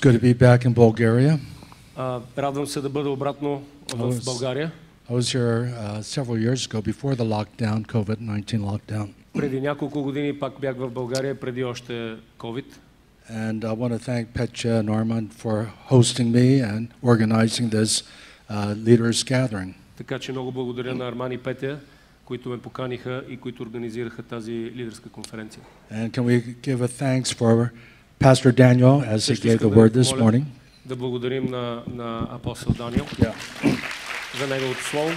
good to be back in Bulgaria. Радвам се да бъда обратно в България. I was here several years ago before the lockdown, COVID-19 lockdown. Преди няколко години пак бях в България, преди още COVID. And I want to thank Petja and Armand for hosting me and organizing this leaders gathering. Така че много благодаря на Арман и Петя, които ме поканиха и които организираха тази лидерска конференция. And can we give a thanks for Pastor Daniel as he gave the word this morning? Да благодарим на апостол Даниел за неговото слово.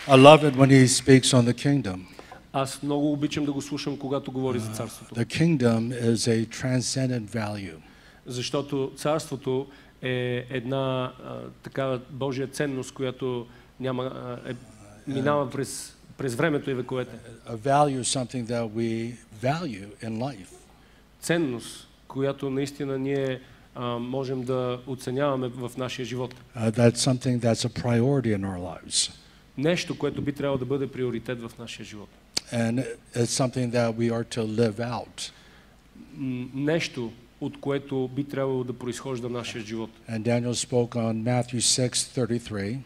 I love it when he speaks on the kingdom. Аз много обичам да го слушам, когато говори за царството. The kingdom is a transcendent value. Защото царството е една такава Божия ценност, която минава през времето и вековете. A value is something that we value in life. Ценност, която наистина ние можем да оценяваме в нашия живот. That's something that's a priority in our lives. Нещо, което би трябвало да бъде приоритет в нашия живот. And it's something that we are to live out. Нещо, от което би трябвало да произхожда нашия живот. And Daniel spoke on Matthew 6:33.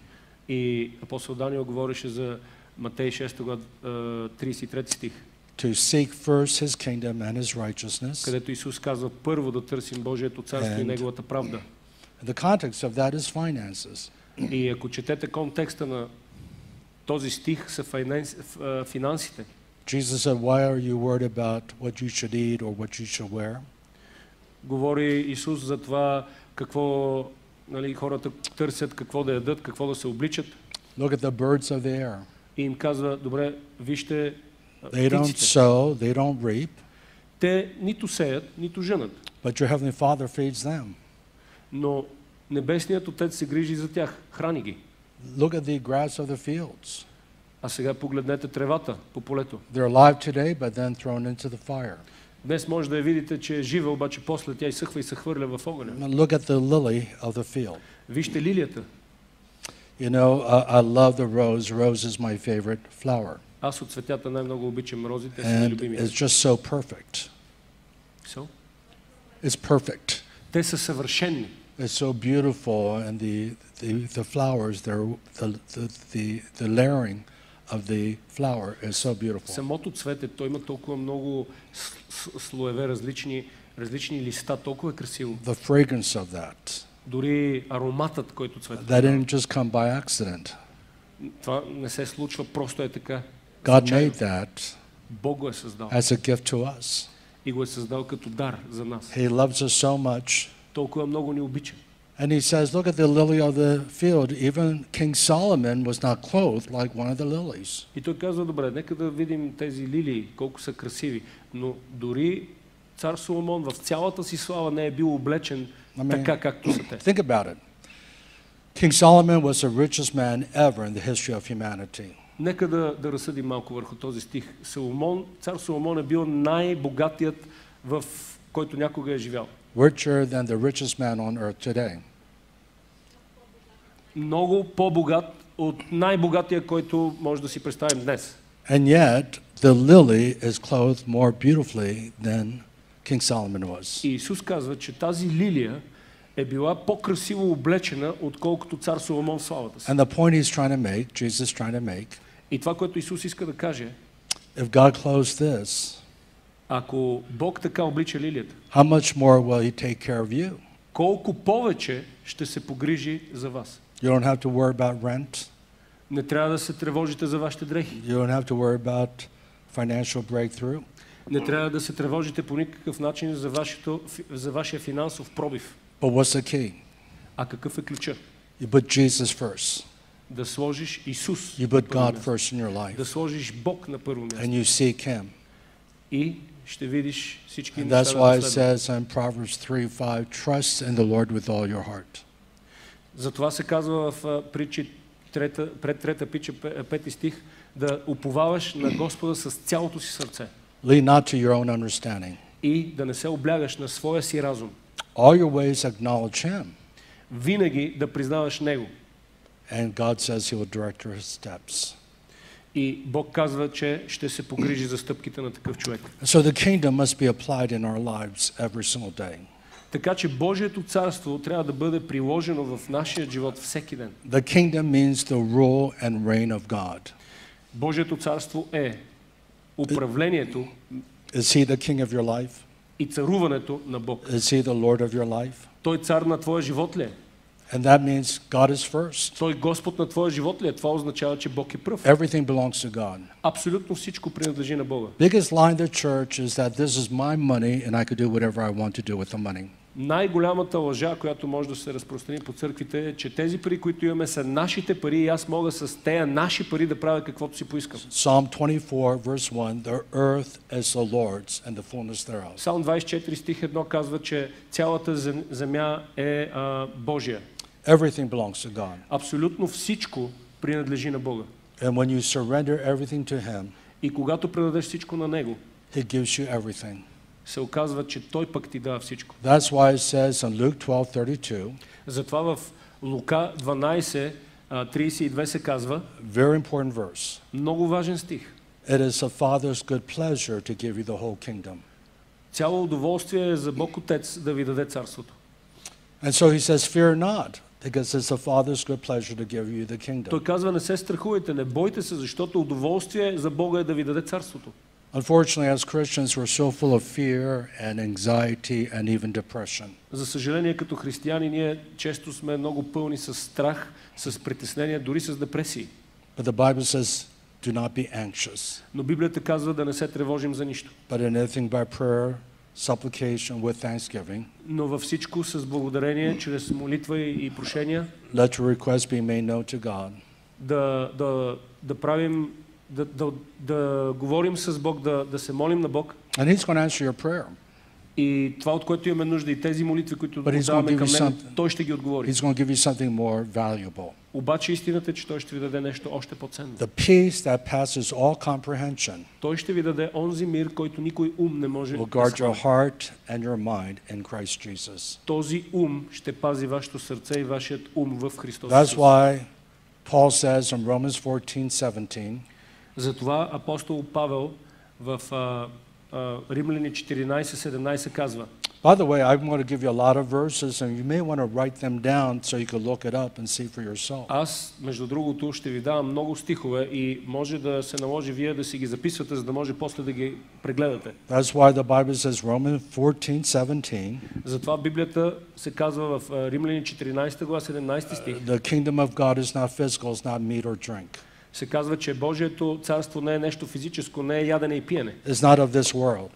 И апостол Даниел говореше за Матей 6 глава 33 стих. To seek first his kingdom and his righteousness. Където Исус казва първо да търсим Божието царство и неговата правда. The context of that is finances. И ако четете контекста на този стих са финансите. Jesus said, "Why are you worried about what you should eat or what you should wear?" Говори Исус за това какво хората търсят, какво да ядат, какво да се обличат. Look at the birds of the air. И им казва, добре, вижте They don't sow, they don't reap. Те нито сеят, нито жънат. But your heavenly Father feeds them. Но небесният Отец се грижи за тях, храни ги. Look at the grass of the fields. А сега погледнете тревата по полето. They're alive today, but then thrown into the fire. Днес може да я видите, че е жива, обаче после тя изсъхва и се хвърля в огъня. Look at the lily of the field. Вижте лилията. You know, I love the rose. Rose is my favorite flower. Аз от цветята най-много обичам розите, са ми любими. It's just so perfect. So? It's perfect. Те са съвършени. It's so beautiful, and the flowers, the layering of the flower is so beautiful. Самото цвете, то има толкова много слоеве, различни листа, толкова е красиво. The fragrance of that. Дори ароматът, който цветът. That didn't just come by accident. Това не се случва просто е така. God made that. Бог го е създал. As a gift to us. И го е създал като дар за нас. He loves us so much. Толкова много ни обича. And he says, look at the lily of the field. Even King Solomon was not clothed like one of the lilies. И той казва, добре, нека да видим тези лилии, колко са красиви. Но дори цар Соломон в цялата си слава не е бил облечен така, както са те. Think about it. King Solomon was the richest man ever in the history of humanity. Нека да разсъдим малко върху този стих. Цар Соломон е бил най-богатият, в който някога е живял. Richer than the richest man on earth today. Много по-богат от най-богатия, който може да си представим днес. And yet, the lily is clothed more beautifully than King Solomon was. И Исус казва, че тази лилия е била по-красиво облечена, отколкото цар Соломон в славата си. And the point he's trying to make, Jesus is trying to make, и това, което Исус иска да каже, if God clothes this, ако Бог така облича лилията, how much more will he take care of you? Колко повече ще се погрижи за вас. You don't have to worry about rent. Не трябва да се тревожите за вашите дрехи. You don't have to worry about financial breakthrough. Не трябва да се тревожите по никакъв начин за вашия финансов пробив. But what's the key? А какъв е ключа? You put Jesus first. Да сложиш Исус. You put God first in your life. Да сложиш Бог на първо място. And you seek him. И ще видиш всички And неща. that's why it says in Proverbs 3:5, trust in the Lord with all your heart. Затова се казва в притчи пред трета притча 5 стих да уповаваш на Господа с цялото си сърце. Lean not to your own understanding. И да не се облягаш на своя си разум. All your ways acknowledge him. Винаги да признаваш него. And God says he will direct your steps. И Бог казва, че ще се погрижи за стъпките на такъв човек. So the kingdom must be applied in our lives every single day. Така че Божието царство трябва да бъде приложено в нашия живот всеки ден. The kingdom means the rule and reign of God. Божието царство е управлението Is he the king of your life? и царуването на Бог. Is he the Lord of your life? Той цар на твоя живот ли е? And that means God is first. Той Господ на твоя живот ли е? Това означава, че Бог е пръв. Everything belongs to God. Абсолютно всичко принадлежи на Бога. Biggest lie in the church is that this is my money and I could do whatever I want to do with the money. Най-голямата лъжа, която може да се разпространи по църквите, е, че тези пари, които имаме, са нашите пари и аз мога с тези наши пари да правя каквото си поискам. Psalm 24 verse 1, the earth is the Lord's and the fullness thereof. Псалм 24 стих 1 казва, че цялата земя е Божия. Everything belongs to God. Абсолютно всичко принадлежи на Бога. And when you surrender everything to him, И когато предадеш всичко на Него, he gives you everything. се оказва, че Той пък ти дава всичко. That's why it says in Luke 12:32, Затова в Лука 12:32 се казва, very important verse. много важен стих. It is the Father's good pleasure to give you the whole kingdom. Цяло удоволствие е за Бог Отец да ви даде царството. And so he says, fear not, because it's the Father's good pleasure to give you the kingdom. Той казва, не се страхувайте, не бойте се, защото удоволствие за Бога е да ви даде царството. Unfortunately, as Christians, we're so full of fear and anxiety and even depression. За съжаление, като християни, ние често сме много пълни с страх, с притеснения, дори с депресии. But the Bible says, do not be anxious, Но Библията казва да не се тревожим за нищо. but in anything by prayer, supplication with thanksgiving, Но във всичко с благодарение, чрез молитва и прошения, let your requests be made known to God. да правим, да говорим с Бог, да се молим на Бог. And he's going to answer your prayer. И това, от което имаме нужда, и тези молитви, които But he's даваме gonna give към you Него, something. Той ще ги отговори. He's going to give you something more valuable. Обаче истината е, че Той ще ви даде нещо още по-ценно. The peace that passes all comprehension Той ще ви даде онзи мир, който никой ум не може will да guard your схване. heart and your mind in Christ Jesus. Този ум ще пази вашето сърце и вашият ум в Христос. That's Исус. why Paul says in Romans 14:17, Затова апостол Павел в Римляни 14:17 казва: by the way, I'm going to give you a lot of verses and you may want to write them down so you can look it up and see for yourself. Аз, между другото, ще ви давам много стихове и може да се наложи вие да си ги записвате, за да може после да ги прегледате. That's why the Bible says Romans 14:17, Затова Библията се казва в Римляни 14 глава 17 стих. the kingdom of God is not physical, it's not meat or drink. Се казва, че Божието царство не е нещо физическо, не е ядене и пиене. It's not of this world,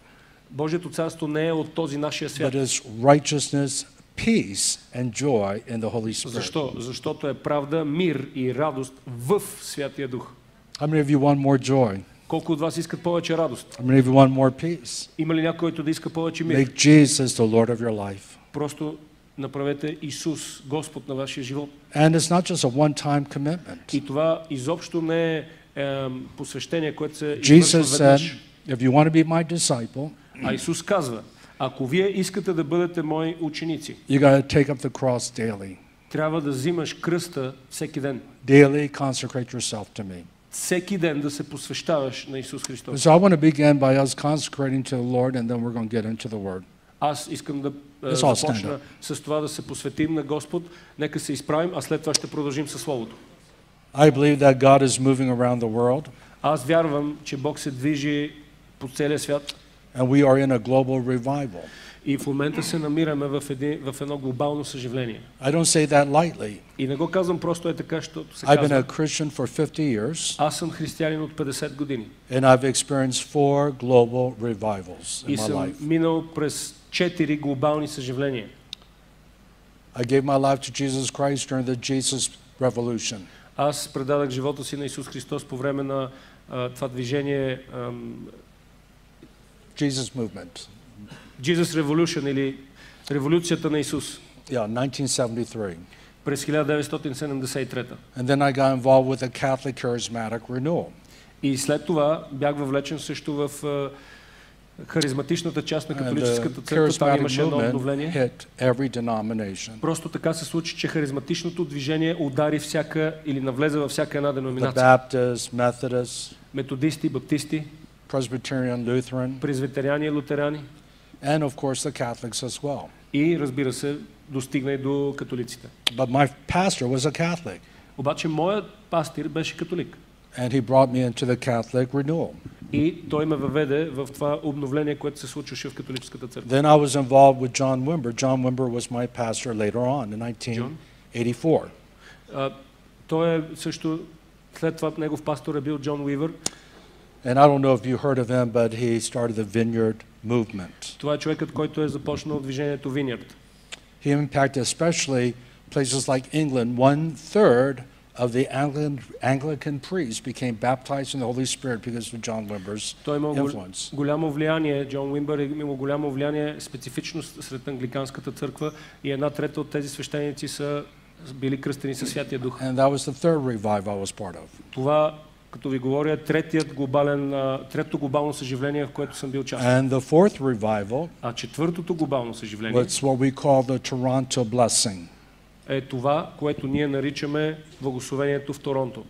Божието царство не е от този нашия свят. but it's righteousness, peace and joy in the Holy Spirit. Защо? Защото е правда, мир и радост в Святия Дух. How many of you want more joy? Колко от вас искат повече радост? How many of you want more peace? Има ли някой, който да иска повече мир? Make Jesus the Lord of your life. Просто направете Исус Господ на вашия живот. And it's not just a one-time commitment. И това изобщо не е посвещение, което се Jesus извършва said, веднъж. if you want to be my disciple, А Исус казва, ако вие искате да бъдете мои ученици, you got to take up the cross daily. трябва да взимаш кръста всеки ден. Daily consecrate yourself to me. Всеки ден да се посвещаваш на Исус Христос. So I want to begin by us consecrating to the Lord and then we're going to get into the Word. Аз искам да Let's all stand започна с това да се посветим на Господ. Нека се изправим, а след това ще продължим със Словото. I believe that God is moving around the world Аз вярвам, че Бог се движи по целия свят and we are in a global revival. и в момента се намираме в едно глобално съживление. I don't say that lightly. И не го казвам просто е така, защото се I've been казва. a Christian for 50 years Аз съм християнин от 50 години and I've experienced 4 global revivals и in my съм life. минал през 4 глобални съживления. I gave my life to Jesus Christ during the Jesus Revolution. Аз предадах живота си на Исус Христос по време на това движение Jesus movement. Jesus Revolution или Революцията на Исус Yeah, 1973. през 1973. And then I got involved with the Catholic Charismatic Renewal. И след това бях въвлечен също в харизматичната част на And католическата the църква. Там charismatic имаше едно movement обновление. hit every denomination. Просто така се случи, че харизматичното движение удари всяка или навлезе във всяка една The деноминация. Baptists, Methodists, Методисти, баптисти, Presbyterian, Lutheran, презвитеряни и лутерани and of course the Catholics as well. И разбира се, достигна и до католиците. But my pastor was a Catholic. Обаче моят пастир беше католик. And he brought me into the Catholic renewal. И той ме въведе в това обновление, което се случваше в католическата църква. Then I was involved with John Wimber. John Wimber was my pastor later on in 1984. Той е също, след това негов пастор е бил Джон Уивър. And I don't know if you heard of him, but he started the Vineyard movement. Това е човекът, който е започнал движението Vineyard. He impacted especially places like England. 1/3 of the Anglican priests became baptized in the Holy Spirit because of John Wimber's Той имал influence. голямо влияние, Джон Уимбър е имал голямо влияние специфично сред англиканската църква и 1/3 от тези свещеници са били кръстени със Святия Дух. And that was the third revival I was part of. Това, като ви говоря, трето глобално съживление, в което съм бил част. And the fourth revival А четвъртото глобално съживление was what we call the Toronto blessing. е това, което ние наричаме благословението в Торонто.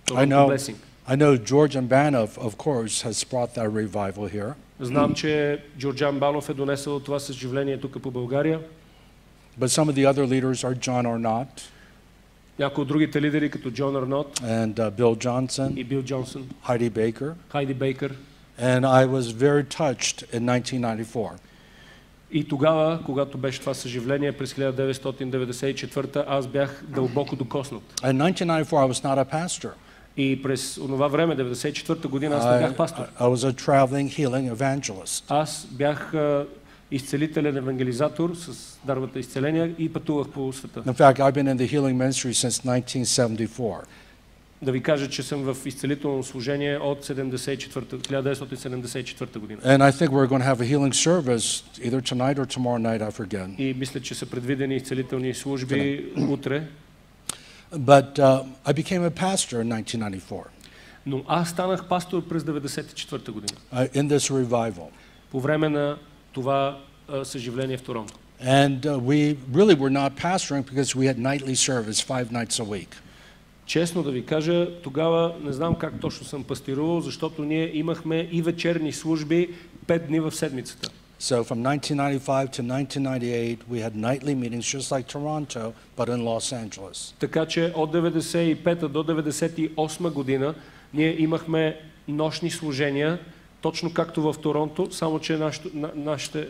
I know George Banov, of course, has brought that revival here. Знам, че Джорджан Банов е донесъл това съживление тук по България. But some of the other leaders are John Arnott. Някои от другите лидери, като Джон Арнот and Bill Johnson, и Бил Джонсън, Heidi Baker. Хайди Бейкър. And I was very touched in 1994. И тогава, когато беше това съживление през 1994, аз бях дълбоко докоснат. In 1994 I was not a pastor. И през онова време, 1994 година, аз не бях пастор. I was a traveling healing evangelist. Аз бях изцелителен евангелизатор с дарбата изцеление и пътувах по света. In fact, I've been in the healing ministry since 1974. Да ви кажа, че съм в изцелително служение от 1974 година. And I think we're going to have a healing service either tonight or tomorrow night, I forget. И мисля, че са предвидени изцелителни служби утре. But I became a pastor in 1994. Но аз станах пастор през 1994 година. In this revival. По време на това съживление в Торонто. And we really were not pastoring because we had nightly service 5 nights a week. Честно да ви кажа, тогава не знам как точно съм пастирувал, защото ние имахме и вечерни служби 5 дни в седмицата. So from 1995 to 1998 we had nightly meetings just like Toronto, but in Los Angeles. Така че от 95 до 98 година ние имахме нощни служения, точно както в Торонто, само че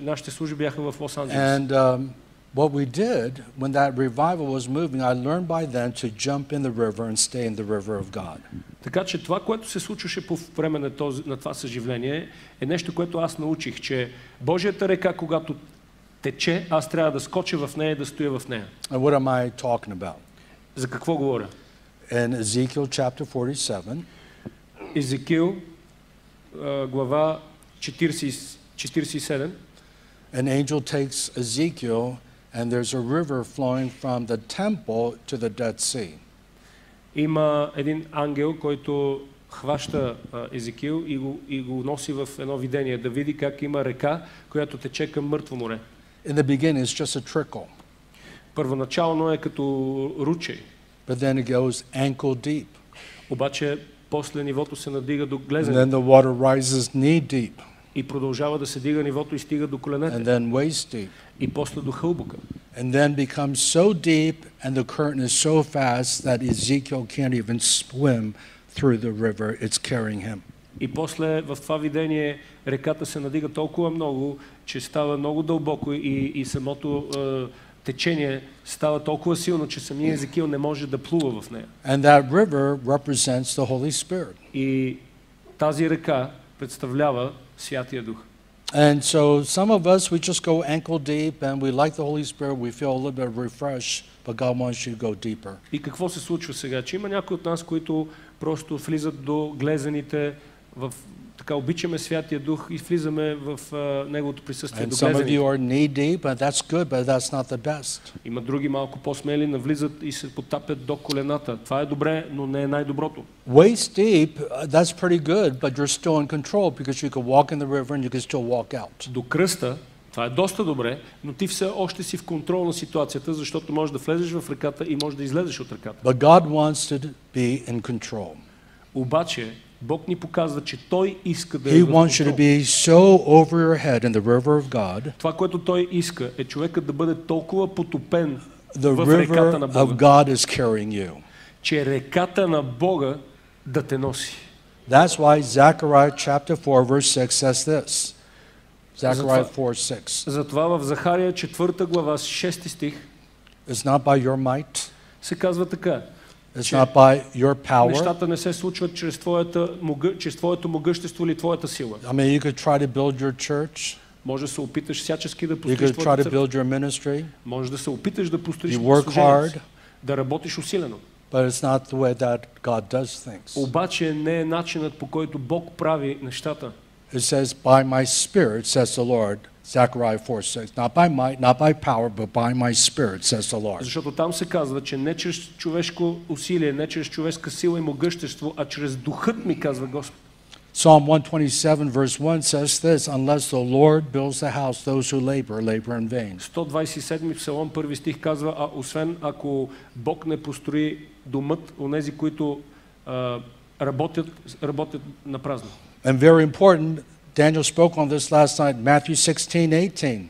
нашите служби бяха в Лос-Анджелес. And what we did when that revival was moving, I learned by then to jump in the river and stay in the river of God. Така че това, което се случваше по време на това съживление, е нещо, което аз научих, че Божията река, когато тече, аз трябва да скоча в нея и да стоя в нея. And what am I talking about? За какво говоря? In Ezekiel chapter 47, Езекил, глава 47. an angel takes Ezekiel and there's a river flowing from the temple to the Dead Sea. Има един ангел, който хваща Езекил и го носи в едно видение, да види как има река, която тече към Мъртво море. In the beginning it's just a trickle. Първоначално е като ручей. But then it goes ankle deep. Обаче после нивото се надига до And глезене. then the water rises knee deep. И продължава да се дига нивото и стига до коленете. And then waist deep. И после до хълбока. And then becomes so deep and the current is so fast that Ezekiel can't even swim through the river. It's carrying him. И после в това видение реката се надига толкова много, че става много дълбоко и самото течение става толкова силно, че самия Езекил не може да плува в нея. And that river represents the Holy Spirit. И тази река представлява Святия Дух. And so some of us, we just go ankle deep and we like the Holy Spirit, we feel a little bit refreshed, but God wants you to go deeper. И какво се случва сега? Че има някои от нас, които просто влизат до глезените, така обичаме Святия Дух и влизаме в Неговото присъствие And до some of глезените. you are knee deep, and that's good, but that's not the best. Има други малко по-смели, навлизат и се потапят до колената. Това е добре, но не е най-доброто. Waist deep, that's pretty good, but you're still in control because you can walk in the river and you can still walk out. До кръста, това е доста добре, но ти все още си в контрол на ситуацията, защото можеш да влезеш в реката и можеш да излезеш от реката. But God wants to be in control. Обаче Бог ни показва, че Той иска да е He в wants you to контрол. be so over your head in the river of God. Това, което Той иска, е човекът да бъде толкова потопен The в реката river на of Бога, God is carrying you. че реката на Бога да те носи. That's why Zechariah chapter 4 verse 6 says this. Zechariah Затова- 4:6. Затова в Захария 4 глава 6 стих It's not by your might. се казва така. It's Че not by your power. Нещата не се случват чрез твоето могъщество или твоята сила. I mean, you could try to build your church. Може да се опиташ всячески да You построиш could try твоята to църква. build your ministry. Може да се опиташ да построиш You work служението си, hard. да работиш усилено. But it's not the way that God does things. Обаче не е начинът, по който Бог прави нещата. It says, by my spirit, says the Lord, Zechariah 4:6. Not by might, not by power, but by my spirit, says the Lord. Защото там се казва, че не чрез човешко усилие, не чрез човешка сила и могъщество, а чрез духът ми, казва Господ. Psalm 127 verse 1 says this, unless the Lord builds the house, those who labor in vain. 127 псалом, първи стих казва, а освен ако Бог не построи домът, онези, които работят на празно. And very important, Daniel spoke on this last night, Matthew 16:18.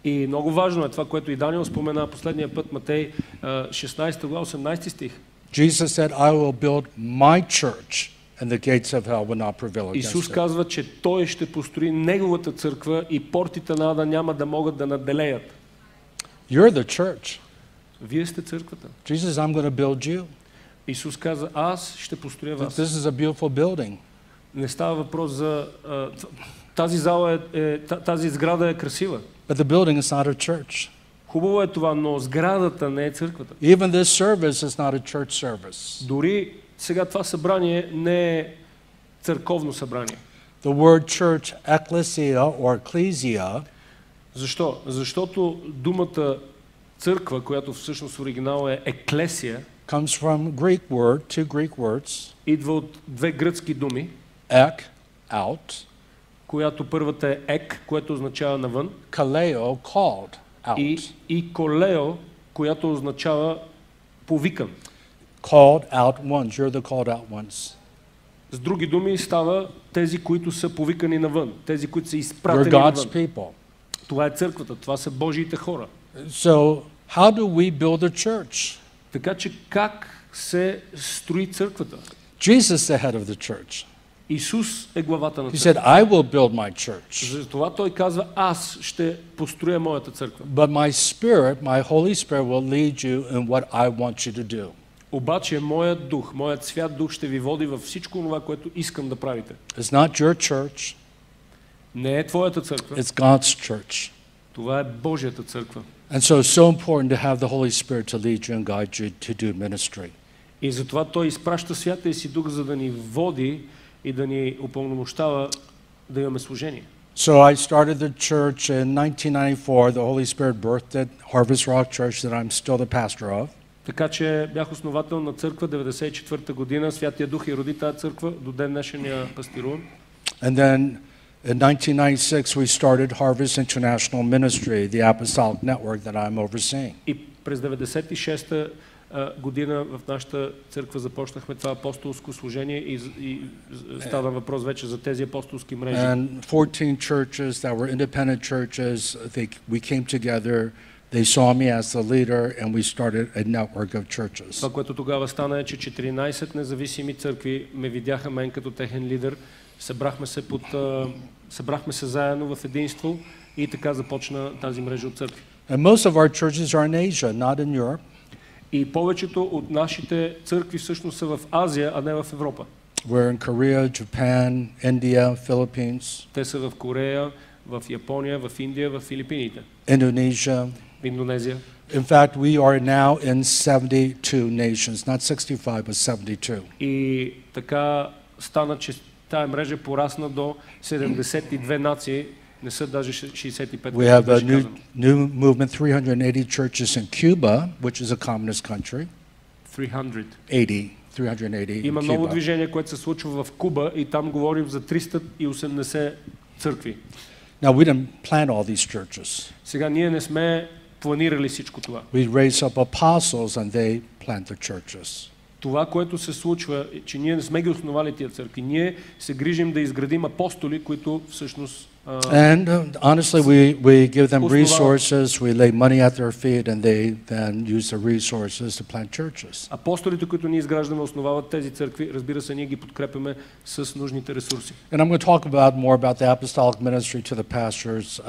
И много важно е това, което и Даниел спомена последния път, Матей 16 глава, 18 стих. Jesus said, I will build my church, and the gates of hell will not prevail against Исус it. казва, че Той ще построи Неговата църква и портите на ада няма да могат да наделеят. You're the church. Вие сте църквата. Jesus, I'm going to build you. Исус каза, аз ще построя вас. This is a beautiful building. Не става въпрос за... тази зала тази сграда е красива. But the building is not a church. Хубаво е това, но сградата не е църквата. Even this service is not a church service. Дори сега това събрание не е църковно събрание. The word church, ecclesia or ecclesia, Защо? Защото думата църква, която всъщност в оригинал е еклесия, comes from Greek word, two Greek words, идва от две гръцки думи, ek, out, която първата е ек, което означава навън, kaleo, called out. и колео, която означава повикан. Called out ones. You're the called out ones. С други думи става тези, които са повикани навън, тези, които са You're изпратени God's навън. people. Това е църквата, това са Божиите хора. So, how do we build a church? Така че как се строи църквата? Jesus is the head of the church. Исус е главата на He said, църквата. I will build my church. Затова Той казва, аз ще построя моята църква. But my spirit, my Holy Spirit will lead you in what I want you to do. Обаче моят дух, моят свят дух ще ви води във всичко това, което искам да правите. It's not your church, Не е твоята църква, it's God's church. това е Божията църква. And so it's so important to have the Holy Spirit to lead you and guide you to do ministry. И затова Той изпраща Святия си дух, за да ни води и да ни упълномощава да имаме служение. So I started the church in 1994. The Holy Spirit birthed it, Harvest Rock Church that I'm still the pastor of. Така че бях основател на църква 1994 година. Святия дух и роди тази църква. До ден днешен я пастирувам. And then in 1996 we started Harvest International Ministry, the apostolic network that I'm overseeing. И през 1996 година в нашата църква започнахме това апостолско служение и става въпрос вече за тези апостолски мрежи. And 14 churches that were independent churches, we came together. They saw me as the leader and we started a network of churches. Това, което тогава стана е, че 14 независими църкви ме видяха мен като техен лидер. Събрахме се заедно в единство и така започна тази мрежа от църкви. And most of our churches are in Asia, not in Europe. И повечето от нашите църкви всъщност са в Азия, а не в Европа. We're in Korea, Japan, India, Philippines, Те са в Корея, в Япония, в Индия, в Филипините, Indonesia. в Индонезия. In fact, we are now in 72 nations, not 65, but 72. И така стана, че тая мрежа порасна до 72 нации, не са даже 65. We have a new movement, 380 churches in Cuba, which is a communist country. 300. 380 Има in ново Cuba. движение, което се случва в Куба и там говорим за 380 църкви. Now, we didn't plant all these churches. Сега ние не сме планирали всичко това. We raised up apostles and they plant the churches. това, което се случва, е, че ние не сме ги основали тия църкви. Ние се грижим да изградим апостоли, които всъщност And honestly, we give them основават. resources, we lay money at their feet, and they then use the resources to plant churches. Апостолите, които ние изграждаме, основават тези църкви. Разбира се, ние ги подкрепяме с нужните ресурси. And I'm going to talk more about the apostolic ministry to the pastors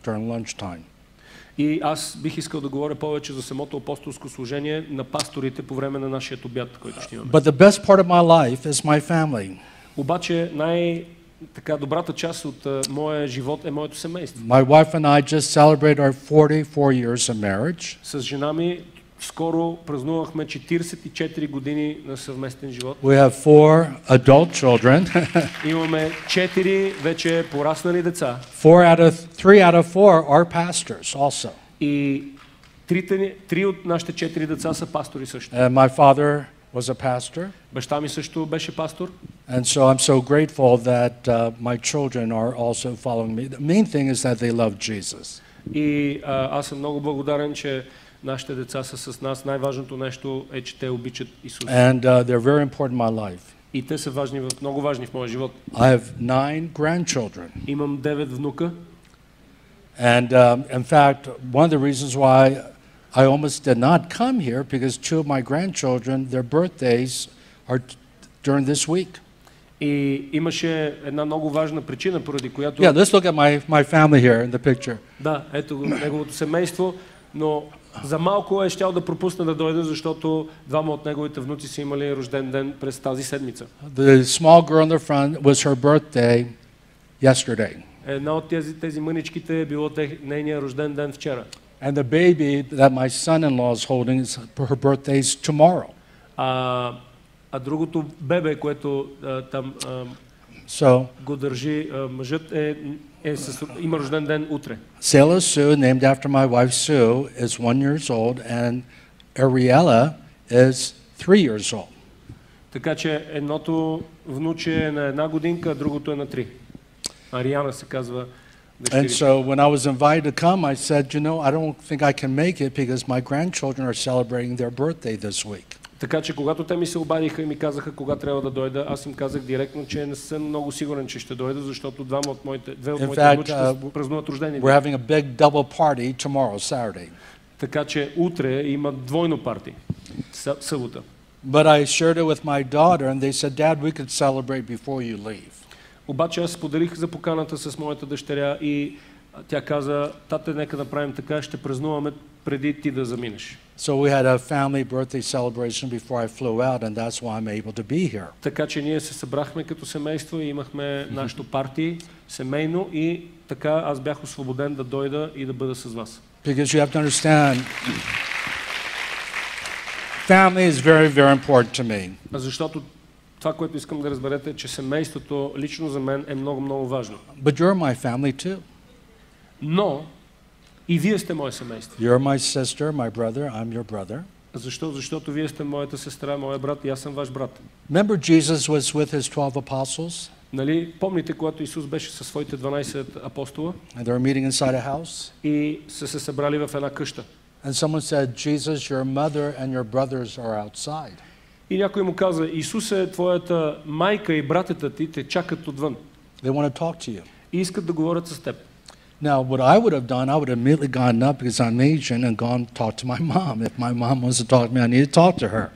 during lunchtime. И аз бих искал да говоря повече за самото апостолско служение на пасторите по време на нашия обяд, който ще имаме. But the best part of my life is my family. Обаче така добрата част от моя живот е моето семейство. My wife and I just celebrated our 44 years of marriage. С жена ми скоро празнувахме 44 години на съвместен живот. We have 4 adult children. Имаме 4 вече пораснали деца. 3 out of 4 are pastors also. И 3 от нашите 4 деца са пастори също. And my father was a pastor. Баща ми също беше пастор. And so I'm so grateful that my children are also following me. The main thing is that they love Jesus. И аз съм много благодарен, че нашите деца са с нас. Най-важното нещо е, че те обичат Исус. And they're very important in my life. И те са много важни в моя живот. I have 9 grandchildren. Имам 9 внука. And in fact, one of the reasons why I almost did not come here because 2 of my grandchildren, their birthdays are during this week. И имаше една много важна причина, поради която... Yeah, let's look at my family here in the picture. Да, ето неговото семейство, но за малко е щял да пропусне да дойде, защото 2 от неговите внуци са имали рожден ден през тази седмица. The small girl in the front was her birthday yesterday. Една от тези мъничките е било нейния рожден ден вчера. And the baby that my son-in-law is holding, her birthday is tomorrow. А другото бебе, което там го държи мъжът, има рожден ден утре. Selah Sue, named after my wife Sue, is 1 year old, and Ariella is 3 years old. Така че едното внуче е на 1 годинка, а другото е на 3. Ариана се казва. And so when I was invited to come, I said, I don't think I can make it because my grandchildren are celebrating their birthday this week. Така че когато те ми се обадиха и ми казаха кога трябва да дойда, аз им казах директно, че не съм много сигурен, че ще дойда, защото 2 от моите внучета празнуват рождения ден. We're having a big double party tomorrow, Saturday. Така че утре има двойно парти, събота. But I shared it with my daughter and they said, Dad, we could celebrate before you leave. Обаче аз споделих за поканата с моята дъщеря и тя каза, тате, нека направим така, ще празнуваме преди ти да заминеш. So we had a family birthday celebration before I flew out, and that's why I'm able to be here. Така че ние се събрахме като семейство и имахме нашето парти семейно и така аз бях освободен да дойда и да бъда с вас. Because you have to understand, family is very, very important to me. Защото това, което искам да разберете, е, че семейството лично за мен е много, много важно. But you're my family too. Но и вие сте мое семейство. You're my sister, my brother, I'm your brother. Защо? Защото вие сте моята сестра, моя брат и аз съм ваш брат. Remember Jesus was with his 12 apostles? Нали, помните, когато Исус беше със своите 12 апостола? And they were meeting inside a house? И са се събрали в една къща. And someone said, Jesus, your mother and your brothers are outside. И някой му каза, Исусе, твоята майка и братята ти те чакат отвън. They want to talk to you. И искат да говорят с теб. Now, what I would have done, I would have immediately gone up because I'm Asian and gone talk to my mom. If my mom wants to talk to me, I need to talk to her.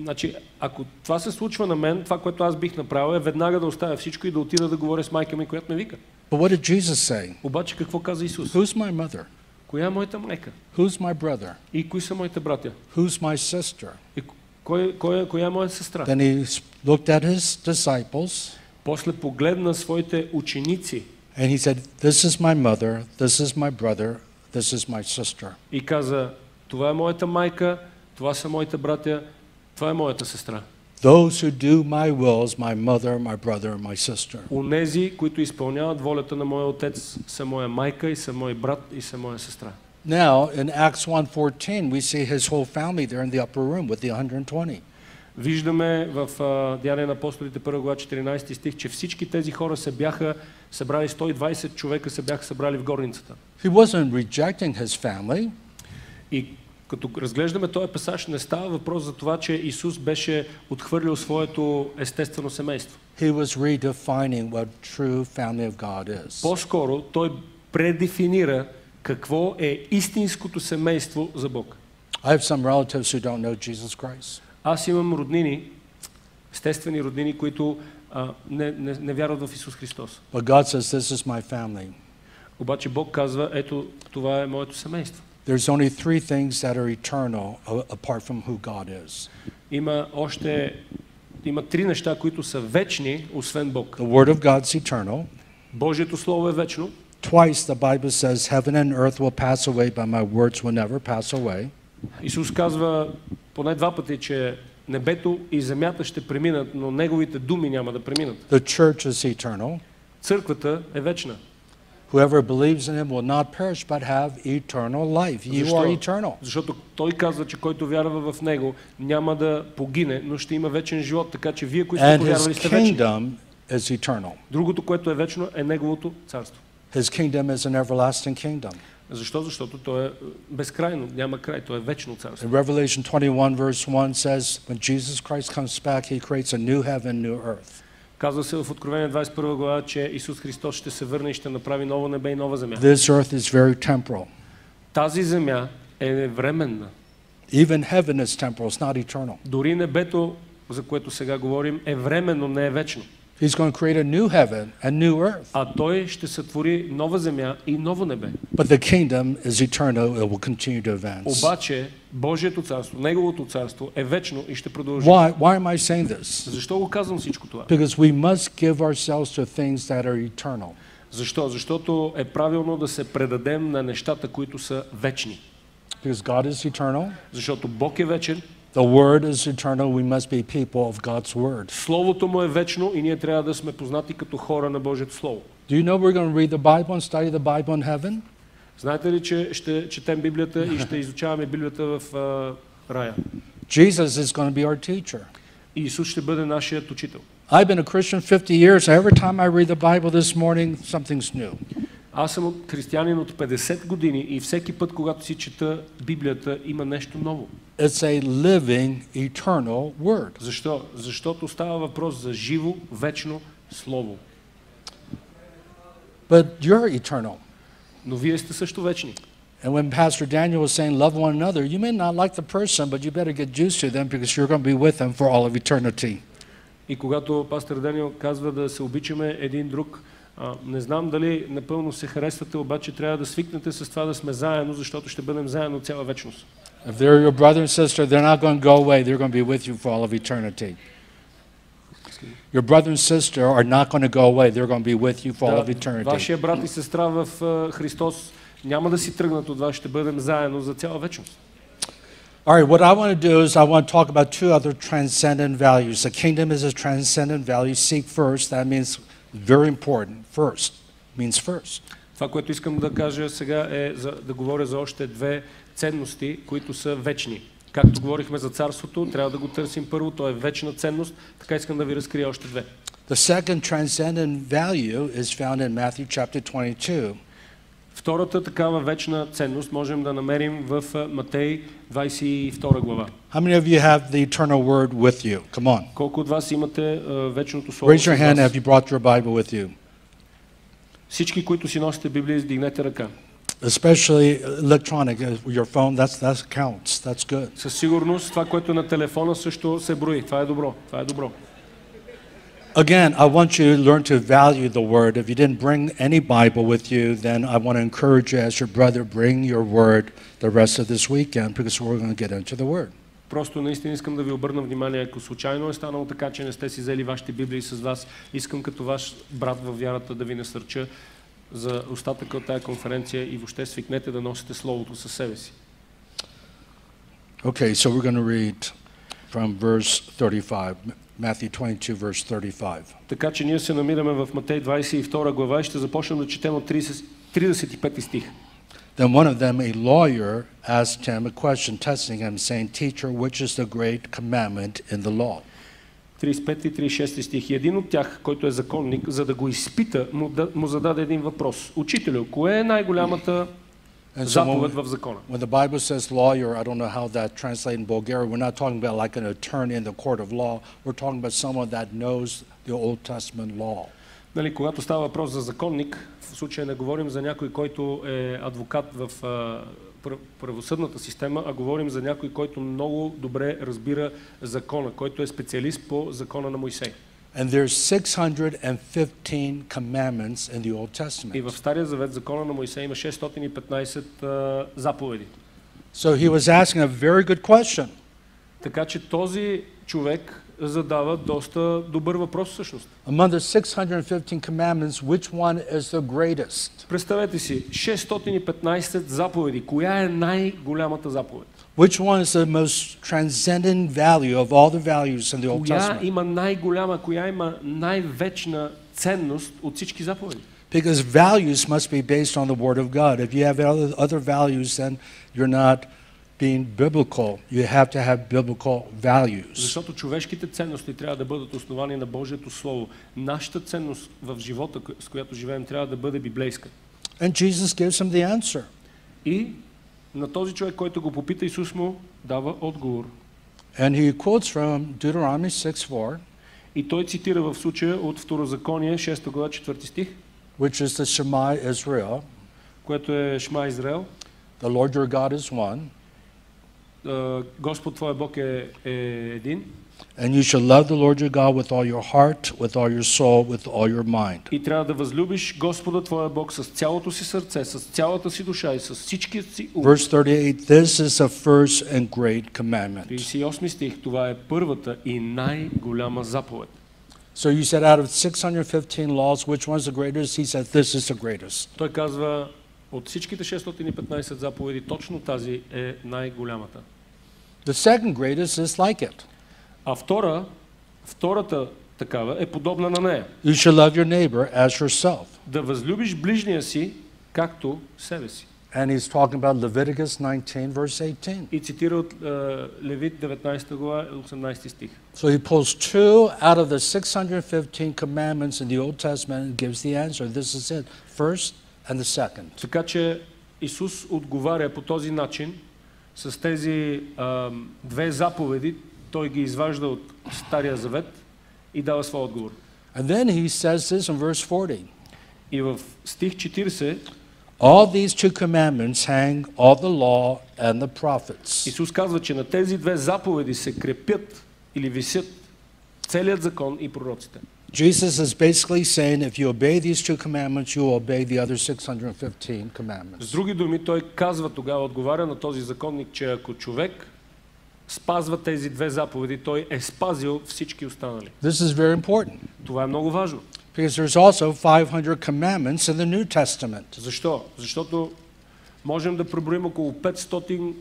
Значи, ако това се случва на мен, това, което аз бих направил, е веднага да оставя всичко и да отида да говоря с майка ми, която ме вика. But what did Jesus say? Обаче какво каза Исус? Who's my mother? Коя е моята майка? Who's my brother? И кои са моите братя? Who's my sister? И коя е моята сестра? Then he looked at his disciples. После погледна своите ученици. And he said, this is my mother, this is my brother, this is my sister. И каза, това е моята майка, това са моите братя, това е моята сестра. Those who do my will is my mother, my brother, my sister. Онези, които изпълняват волята на моя отец, са моя майка и са мой брат и са моя сестра. Now, in Acts 1:14, we see his whole family there in the upper room with the 120. Виждаме в Деяния на апостолите 1 глава 14 стих, че всички тези хора се бяха събрали, 120 човека се бяха събрали в горницата. He wasn't rejecting his family. И Като разглеждаме този пасаж, не става въпрос за това, че Исус беше отхвърлил своето естествено семейство. He was redefining what true family of God is. По-скоро той предефинира какво е истинското семейство за Бог. I have some relatives who don't know Jesus Christ. Аз имам роднини, естествени роднини, които не вярват в Исус Христос. But God says, this is my family. Обаче Бог казва, ето, това е моето семейство. There's only three things that are eternal apart from who God is. Има три неща, които са вечни, освен Бог. The Word of God's eternal. Божието Слово е вечно. Twice the Bible says, heaven and earth will pass away, but my words will never pass away. Исус казва поне два пъти, че небето и земята ще преминат, но неговите думи няма да преминат. The church is eternal. Църквата е вечна. Whoever believes in him will not perish, but have eternal life. You are eternal. Защото той казва, че който вярва в него няма да погине, но ще има вечен живот, така че вие, които сте повярвали, сте вечни. And his kingdom is eternal. Другото, което е вечно, е неговото царство. His kingdom is an everlasting kingdom. Защо? Защото то е безкрайно, няма край, то е вечно царство. In Revelation 21 verse 1 says, when Jesus Christ comes back, he creates a new heaven, new earth. Казва се в Откровение 21 глава, че Исус Христос ще се върне и ще направи ново небе и нова земя. This earth is very temporal. Тази земя е временна. Even heaven is temporal, it's not eternal. Дори небето, за което сега говорим, е временно, не е вечно. He's going to create a new heaven and new earth. А той ще сътвори нова земя и ново небе. But the kingdom is eternal, it will continue to advance. Обаче Божието царство, неговото царство е вечно и ще продължи. Why am I saying this? Защо го казвам всичко това? Because we must give ourselves to things that are eternal. Защо? Защото е правилно да се предадем на нещата, които са вечни. Because God is eternal. Защото Бог е вечен. The word is eternal, we must be people of God's word. Словото му е вечно и ние трябва да сме познати като хора на Божието Слово. Do you know we're going to read the Bible and study the Bible in heaven? Знаете ли, че ще четем Библията и ще изучаваме Библията в рая? Jesus is going to be our teacher. И Исус ще бъде нашият учител. I've been a Christian 50 years, and every time I read the Bible this morning, something's new. Аз съм християнин от 50 години и всеки път, когато си чета Библията, има нещо ново. It's a living, eternal word. Защо? Защото става въпрос за живо, вечно Слово. But you're eternal. Но вие сте също вечни. And when Pastor Daniel was saying love one another, you may not like the person, but you better get used to them because you're going to be with them for all of eternity. И когато пастор Даниел казва да се обичаме един друг, не знам дали напълно се харесвате, обаче трябва да свикнете с това да сме заедно, защото ще бъдем заедно цяла вечност. If they're your brother and sister, they're not going to go away. They're going to be with you for all of eternity. Your brother and sister are not going to go away. They're going to be with you for all of eternity. Вашия брат и сестра в Христос няма да си тръгнат от вас, ще бъдем заедно за цяла вечност. All right, what I want to do is I want to talk about two other transcendent values. The kingdom is a transcendent value. Seek first. That means very important. First means first. Това, което искам да кажа сега е да говоря за още две ценности, които са вечни. Както говорихме за царството, трябва да го търсим първо, то е вечна ценност, така искам да ви разкрия още две. The second transcendent value is found in Matthew chapter 22. Втората такава вечна ценност можем да намерим в Матей 22 глава. How many of you have the eternal word with you? Come on. Колко от вас имате вечното слово? Raise your hand if you brought your Bible with you. Всички, които си носите Библия, издигнете ръка. Especially electronic, your phone, that counts. That's good. Със сигурност това, което е на телефона, също се брои. Това е добро. Това е добро. Again, I want you to learn to value the word. If you didn't bring any Bible with you, then I want to encourage you as your brother, bring your word the rest of this weekend because we're going to get into the word. Просто наистина искам да ви обърна внимание, ако случайно е станало така, че не сте си взели вашите Библии с вас, искам като ваш брат във вярата да ви насърча за остатъка от тази конференция и въобще свикнете да носите Словото със себе си. Okay, so we're going to read from verse 35, Matthew 22, verse 35. Така че ние се намираме в Матей 22 глава и ще започнем да четем от 35 стих. Then one of them, a lawyer, asked him a question, testing him, saying, Teacher, which is the great commandment in the law? 35 и 36 стих. И един от тях, който е законник, за да го изпита, му зададе един въпрос. Учителю, кое е най-голямата And so заповед в закона. when the Bible says lawyer, I don't know how that translates in Bulgaria. We're not talking about like an attorney in the court of law. We're talking about someone that knows the Old Testament law. Нали, когато става въпрос за законник, в случая не говорим за някой, който е адвокат в правосъдната система, а говорим за някой, който много добре разбира закона, който е специалист по закона на Мойсей. And there's 615 commandments in the Old Testament. И в Стария завет закона на Мойсей има 615 заповеди. So he was asking a very good question. Така че този човек задава доста добър въпрос всъщност. Among the 615 commandments, which one is the greatest? Представете си, 615 заповеди. Коя е най-голямата заповед? Which one is the most transcendent value of all the values in the Old Коя Testament? има най-голяма, коя има най-вечна ценност от всички заповеди? Because values must be based on the Word of God. If you have other values, then you're not being biblical. You have to have biblical values. Защото човешките ценности трябва да бъдат основани на Божието Слово. Нашата ценност в живота, с която живеем, трябва да бъде библейска. And Jesus gives him the answer. И на този човек, който го попита, Исус му дава отговор. And he quotes from Deuteronomy 6:4, И той цитира в случая от Второзаконие, 6 глава, 4 стих, which is the Shema Israel. което е Шма Израел. The Lord your God is one. Господ твой Бог е един. And you shall love the Lord your God with all your heart, with all your soul, with all your mind. И трябва да възлюбиш Господа твоя Бог с цялото си сърце, с цялата си душа и с всичкия си ум. Verse 38, this is the first and great commandment. 38 стих, това е първата и най-голяма заповед. So you said out of 615 laws, which one's the greatest? He said, this is the greatest. Той казва, от всичките 615 заповеди, точно тази е най-голямата. The second greatest is like it. А втората такава е подобна на нея. You shall love your neighbor as yourself. Да възлюбиш ближния си, както себе си. And he's talking about Leviticus 19, verse 18. И цитира от Левит 19 глава, 18 стих. So he pulls two out of the 615 commandments in the Old Testament and gives the answer. This is it, first and the second. Така че Исус отговаря по този начин с тези две заповеди. Той ги изважда от Стария завет и дава своя отговор. And then he says this in verse 40. И в стих 40 All these two commandments hang all the law and the prophets. Исус казва, че на тези две заповеди се крепят или висят целият закон и пророците. Jesus is basically saying if you obey these two commandments, you will obey the other 615 commandments. С други думи, той казва тогава, отговаря на този законник, че ако човек спазва тези две заповеди, той е спазил всички останали. This is very important Това е много важно. because there's also 500 commandments in the New Testament. Защо? Защото можем да преброим около 500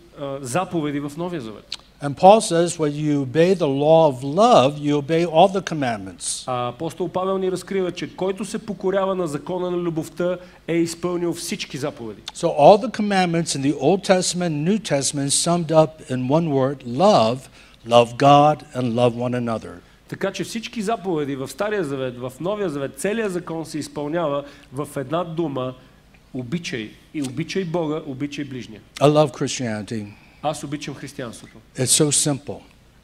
заповеди в Новия Завет. And Paul says when you obey the law of love, you obey all the commandments. Апостол Павел ни разкрива, че който се покорява на закона на любовта е изпълнил всички заповеди. So all the commandments in the Old Testament and New Testament summed up in one word, love, love God and love one another. Така че всички заповеди в Стария Завет, в Новия Завет, целият закон се изпълнява в една дума: обичай. И обичай Бога, обичай ближния. I love Christianity. Аз обичам християнството. It's so simple.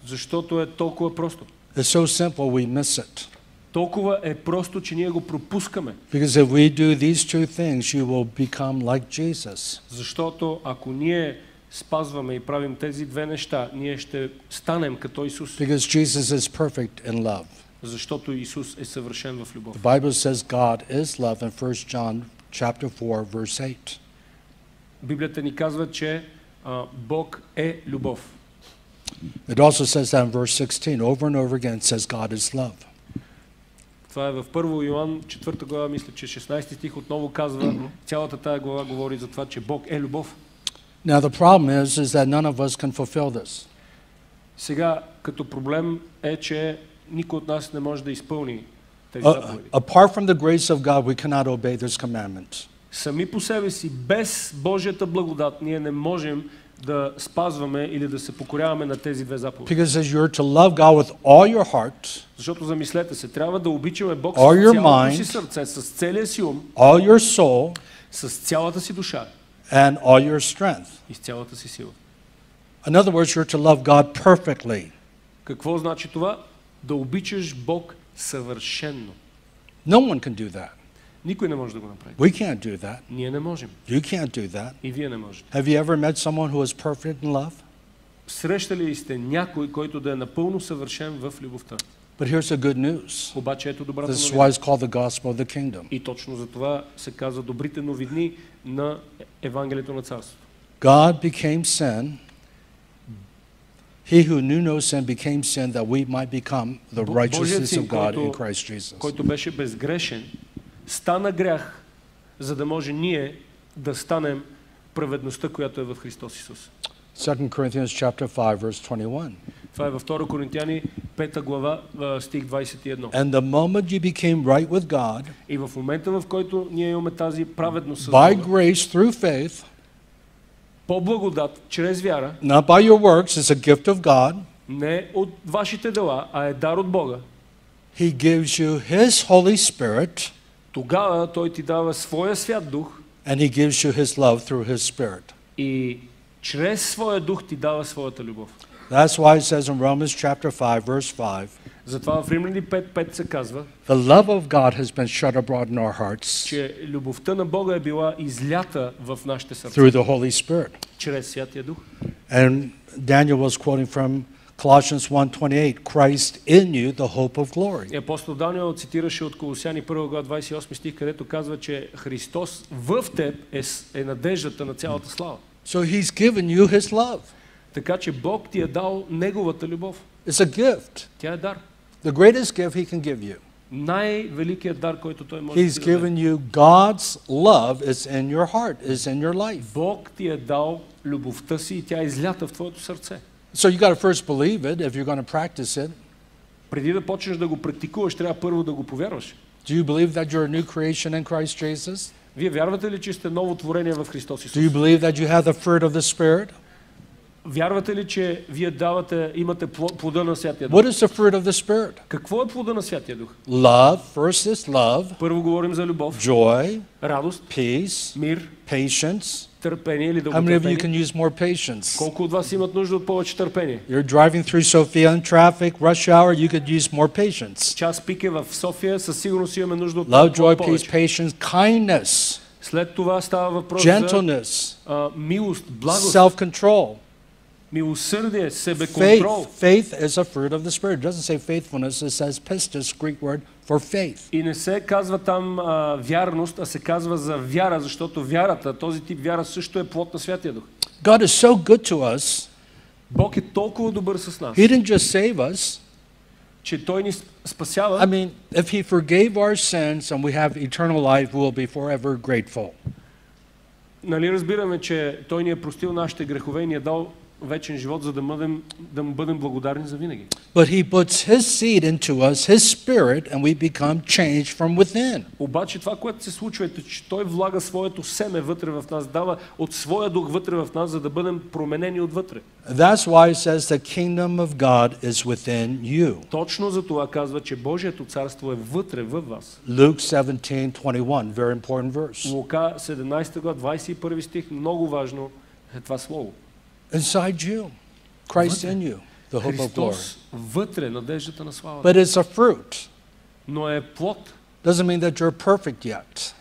Защото е толкова просто. It's so simple we miss it. Толкова е просто, че ние го пропускаме. Because if we do these two things, you will become like Jesus. Защото ако ние спазваме и правим тези две неща, ние ще станем като Исус. Because Jesus is perfect in love. Защото Исус е съвършен в любов. The Bible says God is love in 1 John chapter 4 verse 8. Библията ни казва, че Бог е любов. It also says that in verse 16. Over and over again it says God is love. Това е в 1 Йоан 4 глава, мисля, че 16 стих отново казва, цялата тая глава говори за това, че Бог е любов. Now the problem is that none of us can fulfill this. Сега, като проблем е, че никой от нас не може да изпълни тези заповеди. Apart from the grace of God, we cannot obey this commandment. Сами по себе си, без Божията благодат, ние не можем да спазваме или да се покоряваме на тези две заповеди. Because you're to love God with all your heart, Защото замислете се, трябва да обичаме Бог all с your цялото mind, си сърце, с целия си ум, all your soul, с цялата си душа and all your strength. и с цялата си сила. In other words, you're to love God perfectly. Какво значи това? Да обичаш Бог съвършенно. No one can do that. Никой не може да го направи. We can't do that. Ние не можем. You can't do that. И вие не можете. Have you ever met someone who is perfect in love? Срещали ли сте някой, който да е напълно съвършен в любовта? But here's the good news. Обаче ето добрата This is новина. why it's called the gospel of the kingdom. И точно за това се казва добрите новини на Евангелието на Царството. God became sin. He who knew no sin became sin that we might become the righteousness of God in Christ Jesus. Който беше безгрешен, стана грях, за да може ние да станем праведността, която е в Христос Исус. 2 Corinthians chapter 5 verse 21. Това е във 2 Коринтияни 5 глава стих 21. And the moment you became right with God, И в момента, в който ние имаме тази праведност с by Бога, grace through faith, по благодат, чрез вяра, not by your works, it's a gift of God. не от вашите дела, а е дар от Бога, He gives you His Holy Spirit, тогава Той ти дава своя свят дух and He gives you His love through His Spirit. и чрез своя дух ти дава своята любов. That's why it says in Romans chapter 5 verse 5, Затова в Римляни 5.5 се казва, the love of God has been shed abroad in our hearts че любовта на Бога е била излята в нашите сърца through the Holy Spirit. чрез Святия Дух. And Daniel was quoting from Colossians 1:28, Christ in you, the hope of glory. И апостол Даниел цитираше от Колосяни 1 глава 28 стих, където казва, че Христос в теб е надеждата на цялата слава. So He's given you His love. Така че Бог ти е дал Неговата любов. It's a gift. Тя е дар. The greatest gift He can give you. Най-великият дар, който Той може He's да ти даде. given you God's love is in your heart, is in your life. Бог ти е дал любовта си и тя е излята в твоето сърце. So you got to first believe it if you're going to practice it. Преди да почнеш да го практикуваш, трябва първо да го повярваш. Do you believe that you're a new creation in Christ Jesus? Вие вярвате ли, че сте ново творение в Христос Исус? Do you believe that you have the fruit of the Spirit? Вярвате ли, че вие имате плода на Святия Дух? What is the fruit of the Spirit? Какво е плода на Святия Дух? Love, first is love, Първо говорим за любов, joy, радост, peace, мир, patience. търпение или How many of you дълготърпение. can use more patience? Колко от вас имат нужда от повече търпение? You're driving through Sophia in traffic, rush hour, you could use more patience. Час пик е в София, със сигурност имаме нужда от Love, joy, peace, повече. patience, kindness, След това става въпрос за gentleness, милост, благост, self-control. милосърдие, себеконтрол. Faith is a fruit of the Spirit. It doesn't say faithfulness, it says pistis, Greek word for faith. И не се казва там вярност, а се казва за вяра, защото вярата, този тип вяра също е плод на Святия Дух. God is so good to us. Бог е толкова добър с нас, He didn't just save us. че Той ни спасява. I mean, if He forgave our sins and we have eternal life, we'll be forever grateful. Нали разбираме, че Той ни е простил нашите грехове и ни е дал вечен живот, за да му бъдем благодарни за винаги. But He puts His seed into us, His Spirit, and we become changed from within. Обаче това, което се случва е, че Той влага своето семе вътре в нас, дава от своя дух вътре в нас, за да бъдем променени отвътре. That's why it says the kingdom of God is within you. Точно за това казва, че Божието царство е вътре във вас. Luke 17:21, very important verse. Лука 17 глава, 21 стих, много важно е това слово. Inside you, Christ in you, the hope of glory. Христос вътре, надеждата на славата. But it's a fruit. Но е плод. Doesn't mean that you're perfect yet.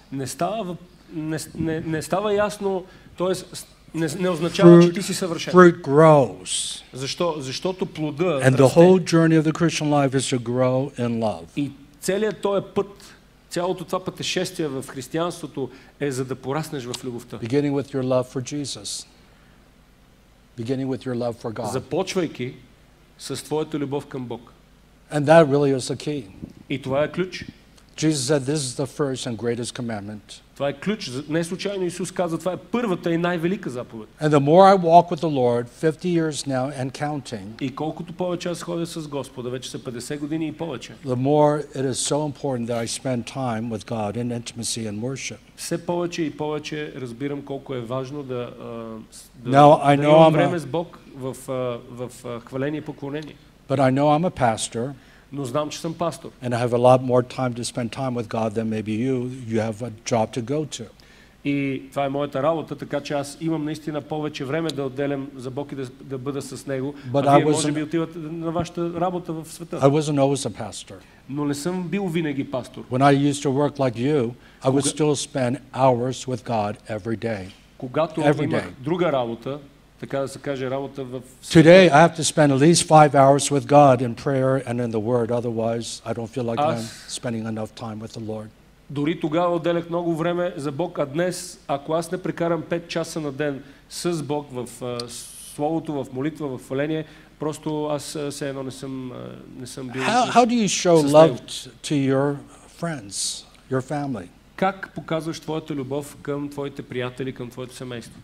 Не става ясно, т.е. не означава, че ти си съвършен. Fruit grows. Защо? Защото плода And the расте. whole journey of the Christian life is to grow in love. И целият този път, цялото това пътешествие в християнството е за да пораснеш в любовта. Beginning with your love for Jesus. Beginning with your love for God. Започвайки с твоята любов към Бог. And that really is the key. И това е ключ. Jesus said this is the first and greatest commandment. Това е ключ. Не случайно Исус каза, това е първата и най-велика заповед. And the more I walk with the Lord, 50 years now and counting, И колкото повече аз ходя с Господа, вече са 50 години и повече, the more it is so important that I spend time with God in intimacy and worship. все повече и повече разбирам колко е важно да Now, I know имам I'm време a- с Бог в хваление и поклонение. But I know I'm a pastor, Но знам, че съм пастор. and I have a lot more time to spend time with God than maybe you have a job to go to. И това е моята работа, така че аз имам наистина повече време да отделям за Бог и да бъда с Него. А вие може би отивате на вашата работа в света. I wasn't always a pastor. Но не съм бил винаги пастор. When I used to work like you, I would still spend hours with God every day. Когато имах друга работа, така да се каже, работа в света. Today I have to spend at least 5 hours with God in prayer and in the Word. Otherwise, I don't feel like I'm spending enough time with the Lord. Дори тогава отделях много време за Бог, а днес, ако аз не прекарам 5 часа на ден с Бог в Словото, в молитва, в хваление, просто аз все едно не съм бил. How do you show love to your friends, your family? Как показваш твоята любов към твоите приятели, към твоето семейство?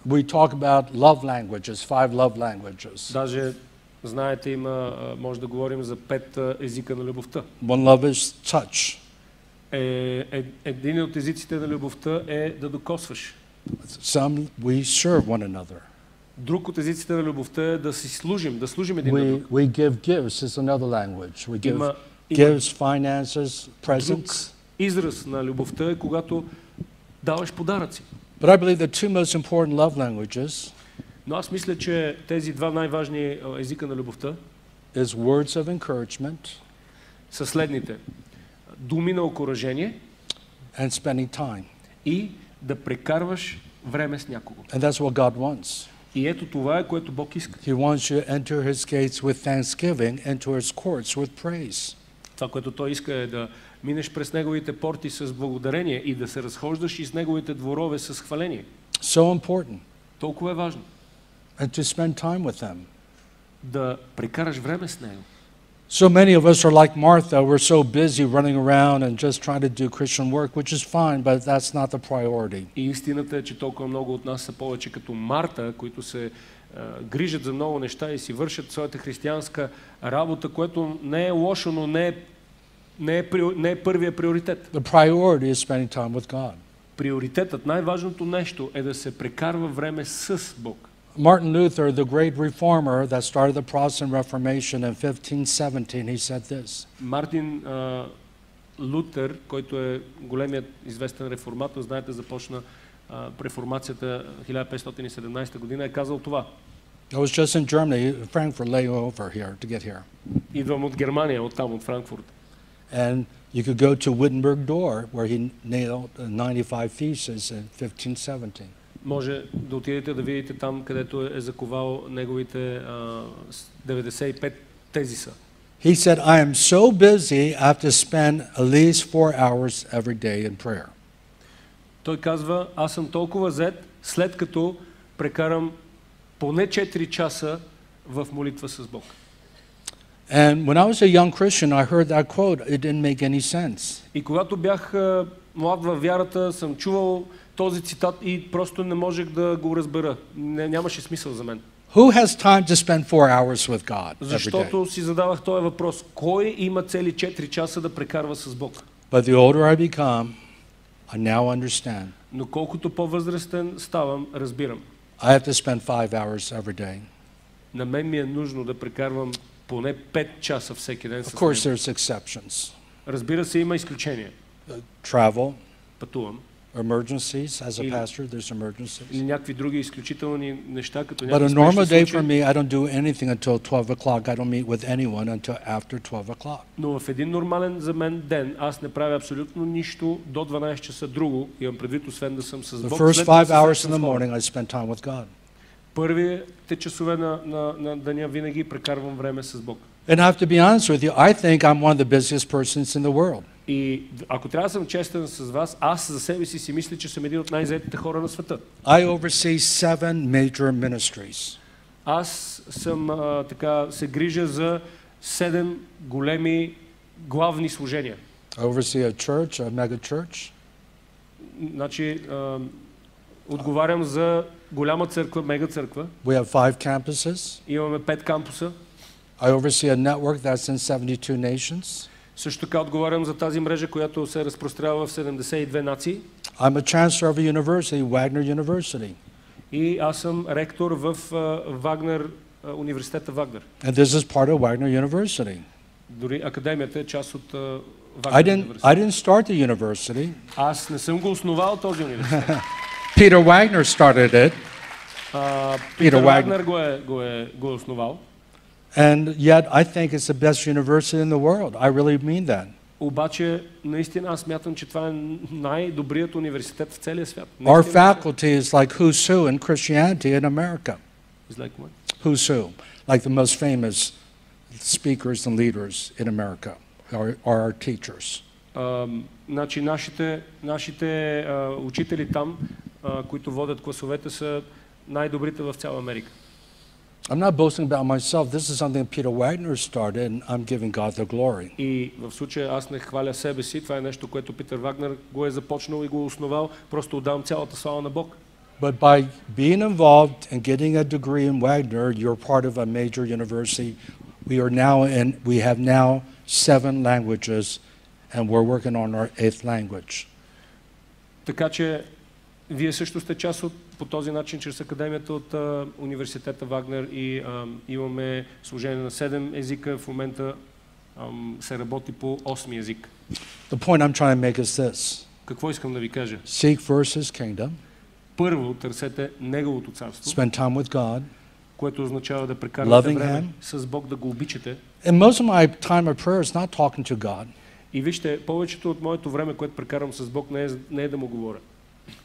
We talk about love languages, 5 love languages. Даже, знаете, може да говорим за 5 езика на любовта. One love is touch. Един от езиците на любовта е да докосваш. Some we serve one another. Друг от езиците на любовта е да си служим, да служим един на друг. We give gifts is another language. We give gifts, finances, presents. Израз на любовта е когато даваш подаръци. But I believe the two most important love languages. Но аз мисля, че тези два най-важни езика на любовта is words of encouragement. Са следните: думи на окуражение and spending time. И да прекарваш време с някого. And that's what God wants. И ето това е, което Бог иска. He wants you to enter his gates with thanksgiving, into his courts with praise. Това, което той иска, е да минеш през неговите порти с благодарение и да се разхождаш из неговите дворове с хваление. So important. Толкова е важно. And to spend time with them. Да прекараш време с него. So many of us are like Martha. We're so busy running around and just trying to do Christian work, which is fine, but that's not the priority. И истината е, че толкова много от нас са повече като Марта, които се грижат за много неща и си вършат своята християнска работа, което не е лошо, но не е първия приоритет. The priority is spending time with God. Приоритетът, най-важното нещо е да се прекарва време с Бог. Martin Luther, the great reformer that started the Protestant Reformation in 1517, he said this. Мартин Лутер, който е големият известен реформатор, знаете, започна реформацията 1517 година, е казал това. I was just in Germany, Frankfurt, layover here to get here. Идвам от Германия, оттам, от Франкфурт. And you could go to Wittenberg door, where he nailed 95 theses in 1517. Може да отидете да видите там, където е заковал неговите 95 тезиса. He said, I am so busy, I have to spend at least 4 hours every day in prayer. Той казва, аз съм толкова зет, след като прекарам поне 4 часа в молитва с Бог. And when I was a young Christian, I heard that quote. It didn't make any sense. И когато бях млад във вярата, съм чувал този цитат и просто не можех да го разбера. Нямаше смисъл за мен. Who has time to spend 4 hours with God every day? Защото си задавах този въпрос. Кой има цели 4 часа да прекарва с Бог? But the older I become, I now understand. Но колкото по-възрастен ставам, разбирам. I have to spend 5 hours every day. На мен ми е нужно да прекарвам поне 5 часа всеки ден с Of course, него. there's exceptions. Разбира се, има изключения. Travel, Пътувам. emergencies. As a pastor, there's emergencies. Или някакви други изключителни неща, като But a някакви normal спешни day for случаи. me, I don't do anything until 12 o'clock. I don't meet with anyone until after 12 o'clock. Но в един нормален за мен ден аз не правя абсолютно нищо до 12 часа друго. Имам предвид, освен да съм с The Бог. first след това 5 се hours in срещам the с хора. morning, I spend time with God. Първите часове на деня винаги прекарвам време с Бог. And I have to be honest with you, I think I'm one of the busiest persons in the world. И ако трябва да съм честен с вас, аз за себе си мисля, че съм един от най-заетите хора на света. I oversee 7 major ministries. Аз съм се грижа за 7 големи главни служения. I oversee a church, a mega church. Значи, отговарям за голяма църква, мега църква. We have 5 campuses. Имаме 5 кампуса. I oversee a network that's in 72 nations. Също така отговарям за тази мрежа, която се разпространява в 72 нации. I'm a chancellor of a university, Wagner University. И аз съм ректор в Вагнер, университета Вагнер. And this is part of Wagner University. Дори академията е част от I didn't start the university. Аз не съм го основал този университет. Peter Wagner started it. Питър Вагнер го е основал. And yet I think it's the best university in the world. I really mean that. Обаче, наистина аз смятам, че това е най-добрият университет в целия свят. Our faculty is like who's who in Christianity in America. Is like what? Who's who? Like the most famous speakers and leaders in America are our teachers. Значи нашите учители там, които водят класовете, са най-добрите в цяла Америка. I'm not boasting about myself. This is something Peter Wagner started, and I'm giving God the glory. И в случая аз не хваля себе си, това е нещо, което Питър Вагнер го е започнал и го основал, просто отдавам цялата слава на Бог. But by being involved and getting a degree in Wagner, you're part of a major university. We have now 7 languages, and we're working on our 8th language. Така че вие също сте част от, по този начин, чрез академията от университета Вагнер и имаме служение на 7 езика. В момента се работи по 8 език. The point I'm trying to make is this. Какво искам да ви кажа? Seek first His kingdom. Първо търсете Неговото царство, Spend time with God. което означава да прекарвате Loving време Him. с Бог, да го обичате. And most of my time of prayer is not talking to God. И вижте, повечето от моето време, което прекарвам с Бог, не е да му говоря.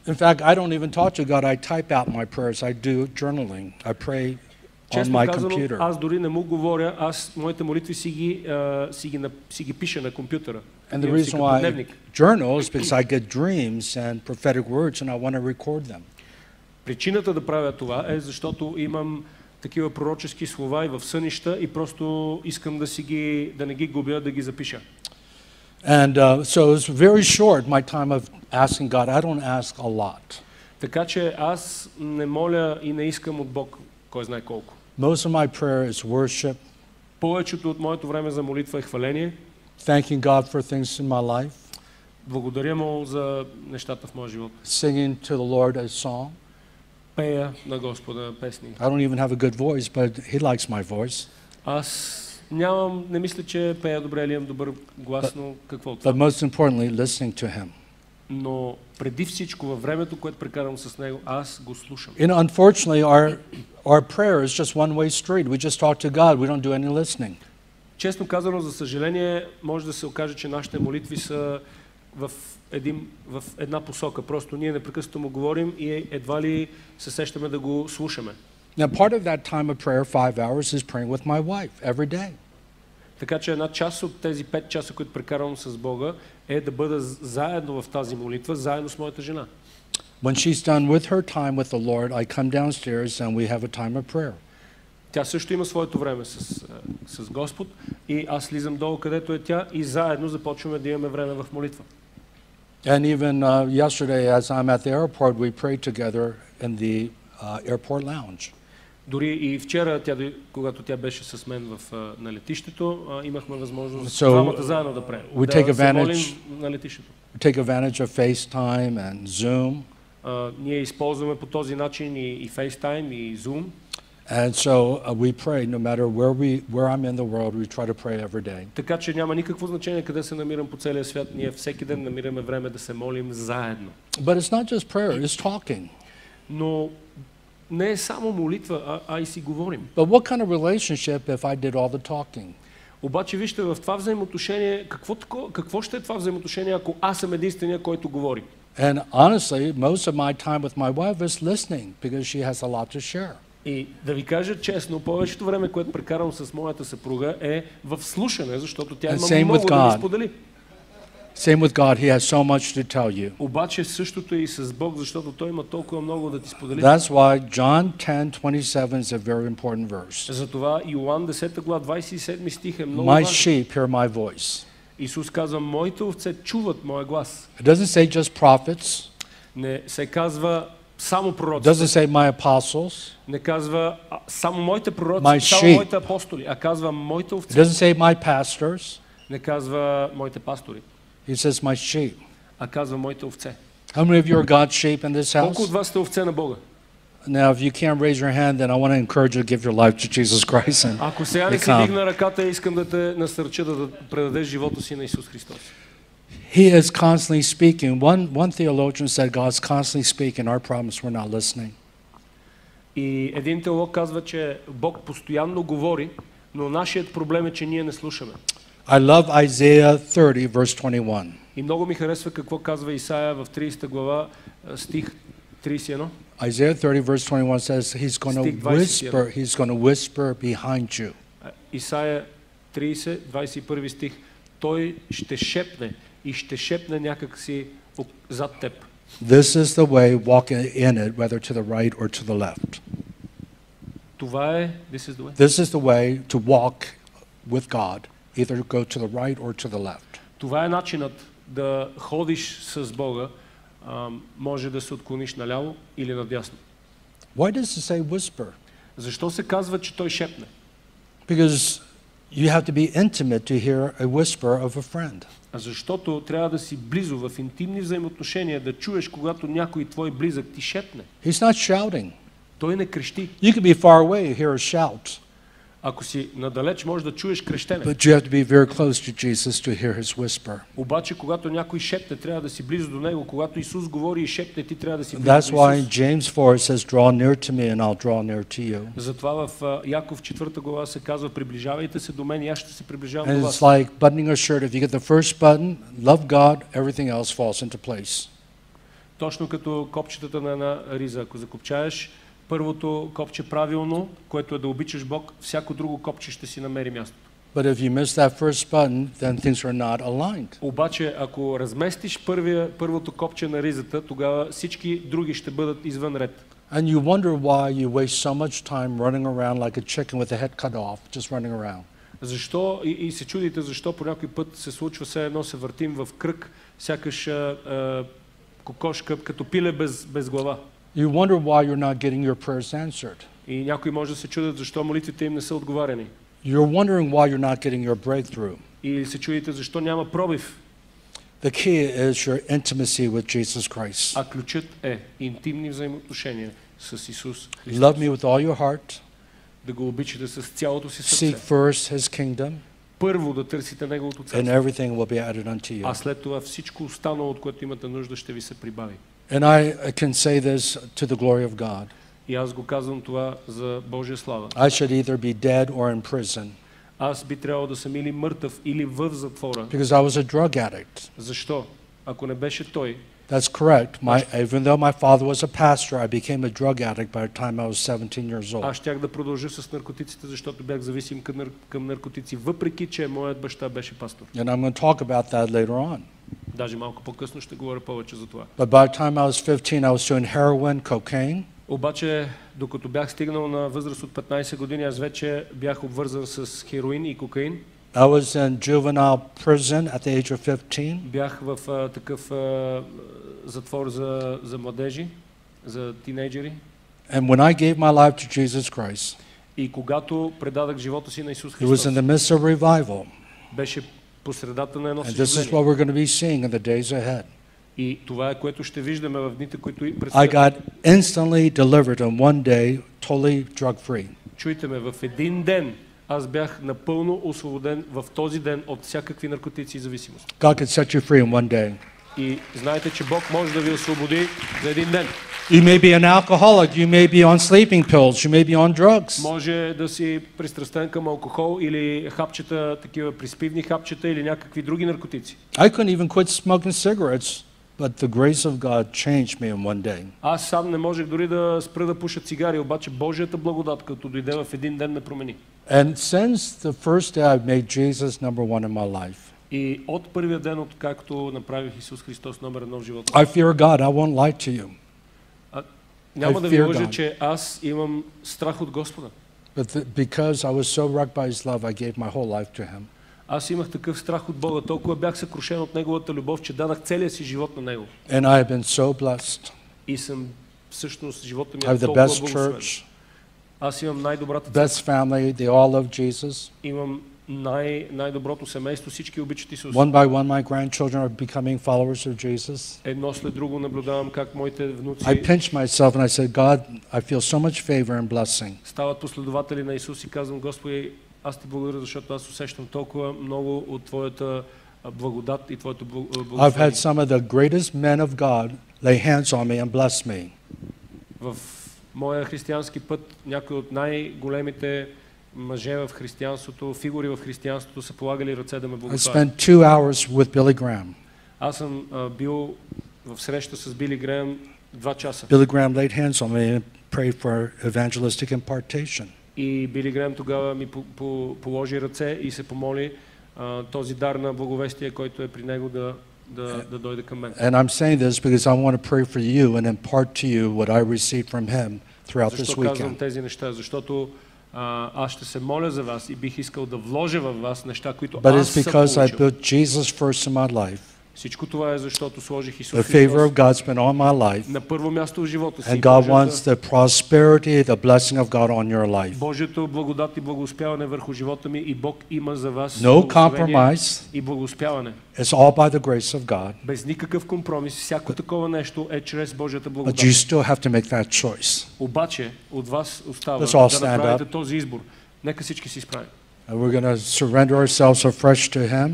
In fact, I don't even talk to God. I type out my prayers. I do journaling. I pray on Честно my казано, computer. аз дори не му говоря, моите молитви си ги пиша на компютъра. And the Имам си reason като why I дневник. journal is because I get dreams and prophetic words and I want to record them. Причината да правя това е, защото имам такива пророчески слова и в сънища и просто искам да не ги губя, да ги запиша. And so it's very short, my time of asking God. I don't ask a lot. Така че аз не моля и не искам от Бог кой знае колко. Most of my prayer is worship, Повечето от моето време за молитва е хваление. thanking God for things in my life, Благодаря му за нещата в моя живот. singing to the Lord a song. Пея на Господа песни. I don't even have a good voice, but He likes my voice. Аз не мисля, че пея добре или имам добър глас, но какво от But това? most importantly, listening to Him. Но преди всичко във времето, което прекарам с него, аз го слушам. And unfortunately, our prayer is just one-way street. We just talk to God. We don't do any listening. Честно казано, за съжаление, може да се окаже, че нашите молитви са в една посока. Просто ние непрекъснато му говорим и едва ли се сещаме да го слушаме. Now, part of that time of prayer, 5 hours, is praying with my wife every day. Така че една част от тези 5 часа, които прекарвам с Бога, е да бъда заедно в тази молитва, заедно с моята жена. When she's done with her time with the Lord, I come downstairs and we have a time of prayer. Тя също има своето време с Господ и аз слизам долу, където е тя, и заедно започваме да имаме време в молитва. And even yesterday, as I'm at the airport, we prayed together in the airport lounge. Дори и вчера, когато тя беше с мен на летището, имахме възможност So, двамата заедно да правим. we take Да се молим advantage- на летището. We take advantage of FaceTime and Zoom. Ние използваме по този начин и FaceTime, и Zoom. And so we pray no matter where I'm in the world, we try to pray every day. Така че няма никакво значение къде се намирам по целия свят. Ние всеки ден намираме време да се молим заедно. But it's not just prayer, it's talking. Но не е само молитва, а и си говорим. But what kind of relationship if I did all the talking? Обаче вижте, в това взаимоотношение, какво ще е това взаимоотношение, ако аз съм единствения, който говори? And honestly, most of my time with my wife is listening because she has a lot to share. И да ви кажа честно, повечето време, което прекарам с моята съпруга, е в слушане, защото тя And same има много with да God. ни сподели. Same with God, He has so much to tell you. Обаче същото е и с Бог, защото Той има толкова много да ти сподели. That's why John 10:27 is a very important verse. Затова Йоан 10 глава 27 стих е много My важен. sheep hear my voice. Исус казва, моите овце чуват моя глас. It doesn't say just prophets. Не се казва само It пророци. doesn't say my apostles. Не казва само моите My пророци, само sheep. моите апостоли, а казва моите It овце. doesn't say my pastors. Не казва моите пастори, He says my sheep. а казва моите овце. How many of you are God's sheep in this Колко от house? вас сте овце на Бога? Now, if you can't raise your hand, then I want to encourage you to give your life to Jesus Christ and Ако сега не си become. дигна ръката, искам да те насърча да предадеш живота си на Исус Христос. He is constantly speaking. One theologian said God's constantly speaking. Our problem is we're not listening. И един теолог казва, че Бог постоянно говори, но нашият проблем е, че ние не слушаме. I love Isaiah 30, verse 21. И много ми харесва какво казва Исаия в 30 глава, стих 31. Isaiah 30, verse 21 says he's going Стих to whisper behind you. Исаия 30, 21 стих. Той ще шепне и ще шепне някакси зад теб. This is the way, walk in it, whether to the right or to the left. Това е, this is the way. This is the way to walk with God, either go to the right or to the left. Това е начинът да ходиш с Бога, може да се отклониш наляво или надясно. Why does it say whisper? Защо се казва, че той шепне? Because you have to be intimate to hear a whisper of a friend. Защото трябва да си близо в интимни взаимоотношения, да чуеш, когато някой твой близък ти шепне. He's not shouting. Той не крещи. You could be far away and hear a shout, Ако си надалеч, можеш да чуеш крещене. but you have to be very close to Jesus to hear his whisper. Обаче, когато някой шепне, трябва да си близо до него. Когато Исус говори и шепне, ти трябва да си близо That's до why in Исус. James 4 it says, draw near to me and I'll draw near to you. Затова в Яков 4 глава се казва, приближавайте се до мен и аз ще се приближавам And до it's вас. like buttoning a shirt. If you get the first button, love God, everything else falls into place. Точно като копчетата на една риза. Ако закопчаеш първото копче правилно, което е да обичаш Бог, всяко друго копче ще си намери място. But if you miss that first button, then things are not aligned. Обаче, ако разместиш първото копче на ризата, тогава всички други ще бъдат извън ред. And you wonder why you waste so much time running around like a chicken with the head cut off, just running around. Защо и се чудите защо по някой път се случва все едно се въртим в кръг, сякаш кокошка, като пиле без глава. You wonder why you're not getting your prayers answered. И някои може да се чудят защо молитвите им не са отговаряни. You're wondering why you're not getting your breakthrough. Или се чудите защо няма пробив. The key is your intimacy with Jesus Christ. А ключът е интимни взаимоотношения с Исус Христос. Love me with all your heart. Да го обичате с цялото си Seek сърце. first his kingdom, Първо да търсите Неговото and царство. everything will be added unto you. А след това всичко останало, от което имате нужда, ще ви се прибави. And I can say this to the glory of God. И аз го казвам това за Божия слава. I should either be dead or in prison Аз би трябвало да съм или мъртъв, или в затвора. because I was a drug addict. Защо? Ако не беше той, That's correct. Even though my father was a pastor, I became a drug addict by the time I was 17 years old. аз щях да продължа с наркотиците, защото бях зависим към наркотици, въпреки че моят баща беше пастор. And I'm going to talk about that later on. Даже малко по-късно ще говоря повече за това. But by the time I was 15, I was doing heroin, cocaine. Обаче, докато бях стигнал на възраст от 15 години, аз вече бях обвързан с хероин и кокаин. I was in juvenile prison at the age of 15. Бях в такъв затвор за младежи, за тинейджери. And when I gave my life to Jesus Christ, И когато предадах живота си на Исус it was in Христос, the midst of revival. беше по средата на едно And this is съжаление. what we're going to be seeing in the days ahead. И това е, което ще виждаме в дните, които и I предстоят. got instantly delivered in one day, totally drug-free. Чуйте ме, в един ден аз бях напълно освободен в този ден от всякакви наркотици и зависимост. God can set you free in one day. И знаете, че Бог може да ви освободи за един ден. You may be an alcoholic, you may be on sleeping pills, you may be on drugs. Може да си пристрастен към алкохол или хапчета, такива приспивни хапчета или някакви други наркотици. I couldn't even quit smoking cigarettes, but the grace of God changed me in one day. Аз сам не можех дори да спра да пуша цигари, обаче Божията благодат, като дойде в един ден, ме промени. And since the first day I made Jesus number one in my life, И от първия ден, откакто направих Исус Христос номер едно в живота, I fear God. I won't lie to you. няма да ви fear лъжа, God. че аз имам страх от Господа. But because I was so wrecked by His love, I gave my whole life to Him. Аз имах такъв страх от Бога, толкова бях съкрушен от Неговата любов, че дадах целия си живот на Него. And I have been so blessed. И съм, всъщност, живота ми I have е the толкова best благословен. church, Аз имам най-добрата църква, best family. They all love Jesus. имам най-доброто семейство, всички обичат Исус. One by one, my grandchildren are becoming followers of Jesus. Едно след друго наблюдавам как моите внуци I pinch myself and I said, God, I feel so much favor and blessing. стават последователи на Исус и казвам, Господи, аз ти благодаря, защото аз усещам толкова много от Твоята благодат и Твоето I've благословение. had some of the greatest men of God lay hands on me and bless me. В моя християнски път някои от най-големите мъже в християнството, фигури в християнството са полагали ръце да ме I благославят. spent 2 hours with Billy Graham. Аз съм бил в среща с Били Греъм 2 часа. Billy Graham laid hands on me and prayed for evangelistic impartation. И Били Греъм тогава ми положи ръце и се помоли този дар на благовестие, който е при него да дойде към мен. And I'm saying this because I want to pray for you and impart to you what I received from him throughout this Защо казвам weekend. тези неща? Защото аз ще се моля за вас и бих искал да вложа във вас неща, които But аз it's съм because I получил. put Jesus first in my life. Всичко това е защото сложих Исус The Христос favor of God's been on my life. на първо място в живота си. And God wants the prosperity, the blessing of God on your life. Божието благодат и благоуспяване върху живота ми и Бог има за вас No благословение compromise. и благоуспяване. It's all by the grace of God. Без никакъв компромис, всяко такова нещо е чрез Божията But благодат. you still have to make that choice. Обаче от вас остава Let's all да stand направите up. този избор. Нека всички си изправим. And we're going to surrender ourselves afresh to Him.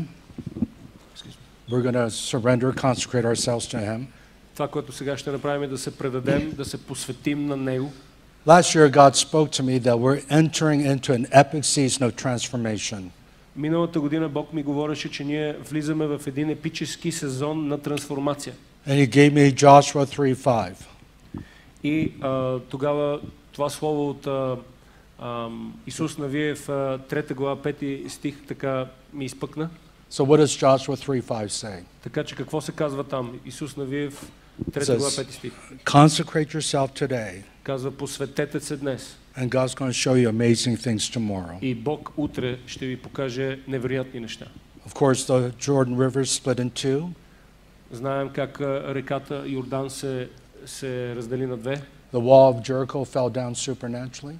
We're going to surrender, consecrate ourselves to Him. Това, което сега ще направим е да се предадем, да се посветим на Него. Last year, God spoke to me that we're entering into an epic season of transformation. Миналата година Бог ми говореше, че ние влизаме в един епически сезон на трансформация. And He gave me Joshua 3:5. И тогава това слово от Исус Навиев, 3 глава, 5 стих, така ми изпъкна. So what does Joshua 3:5 say? Така че какво се казва там? Исус Навиев, 3 Says- глава, 5 стих. Consecrate yourself today, Казва, посветете се днес. and God's going to show you amazing things tomorrow. И Бог утре ще ви покаже невероятни неща. Of course, the Jordan River split in two. Знаем как реката Йордан се раздели на две. The wall of Jericho fell down supernaturally.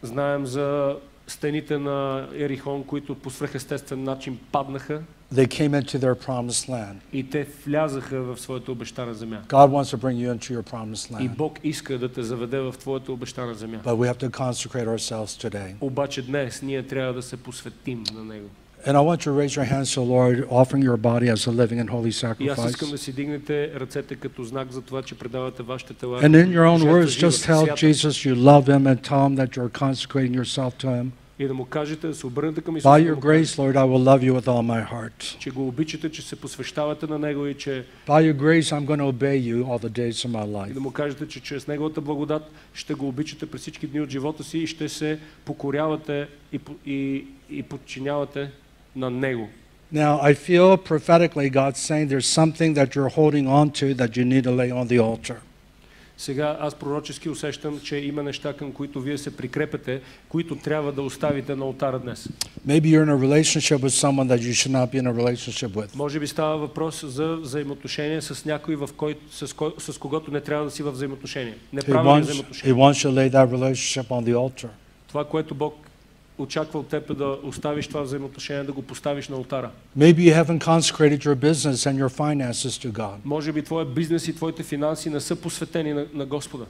Знаем за стените на Ерихон, които по свръхестествен начин паднаха They came into their promised land. и те влязаха в своята обещана земя. God wants to bring you into your promised И land. Бог иска да те заведе в твоята обещана земя. But we have to consecrate ourselves today. Обаче днес ние трябва да се посветим на Него. And I want you to raise your hands to the Lord, offering your body as a living and holy И аз искам sacrifice. да си дигнете ръцете като знак за това, че предавате вашите тела. And in your own жертва words, жива, just tell свята. Jesus you love Him and tell Him that you're consecrating yourself to Him. И да му кажете, да се обърнете към Исус, By да your му grace, кажете, Lord, I will love you with all my heart. че го обичате, че се посвещавате на Него и че By your grace, I'm going to obey you all the days of my и life. да му кажете, че чрез Неговата благодат ще го обичате през всички дни от живота си и ще се покорявате и подчинявате на Него. Now, I feel prophetically God saying there's something that you're holding on to that you need to lay on the altar. Сега аз пророчески усещам, че има неща, към които вие се прикрепете, които трябва да оставите на олтара днес. Maybe you're in a relationship with someone that you should not be in a relationship with. Може би става въпрос за взаимоотношение с някой, с когото не трябва да си във взаимоотношение. He Неправилни wants взаимоотношения. you to lay that relationship on the altar. Това, което Бог очаква от теб е да оставиш това взаимоотношение, да го поставиш на олтара. Maybe you haven't consecrated your business and your finances to God. Може би твоя бизнес и твоите финанси не са посветени на Господа.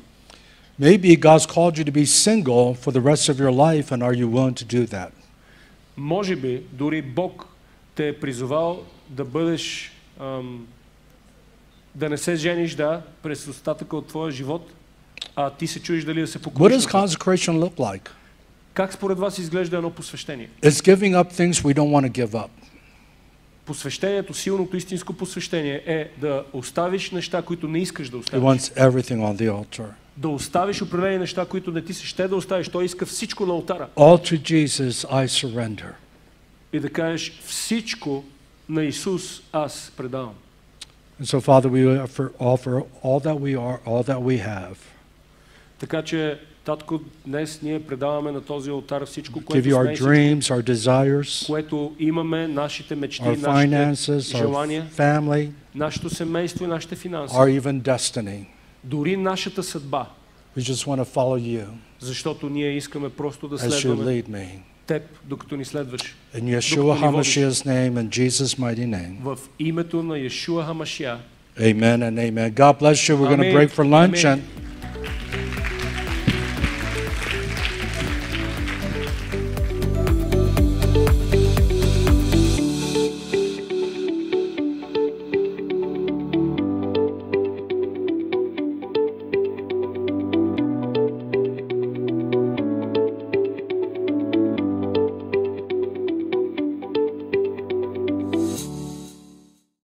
Maybe God's called you to be single for the rest of your life, and are you willing to do that? Може би дори Бог те е призовал да бъдеш, да не се жениш, през остатъка от твоя живот, а ти се чуеш дали да се What покориш. does consecration look like? Как според вас изглежда едно посвещение? It's giving up things we don't want to give up. Посвещението, силното истинско посвещение е да оставиш неща, които не искаш да He оставиш. wants everything on the altar. Да оставиш определени неща, които не ти се ще да оставиш. Той иска всичко на олтара. All to Jesus I surrender. И да кажеш всичко на Исус аз предавам. And so, Father, we offer all that we are, all that we have. Така че, Татко, днес ние предаваме на този олтар всичко, Give което you our сме и всичко, dreams, our desires, което имаме, нашите мечти, our нашите finances, our желания, family, нашето семейство и нашите финанси. or even destiny. Дори нашата съдба. We just want to follow you Защото ние искаме просто да as you следваме lead me. теб, докато ни следваш. In Yeshua Докато ни водиш. HaMashiach's name, in Jesus' mighty name. В името на Йешуа Хамашия. Amen and amen. God bless you. We're going to Амин. break for lunch Амин. and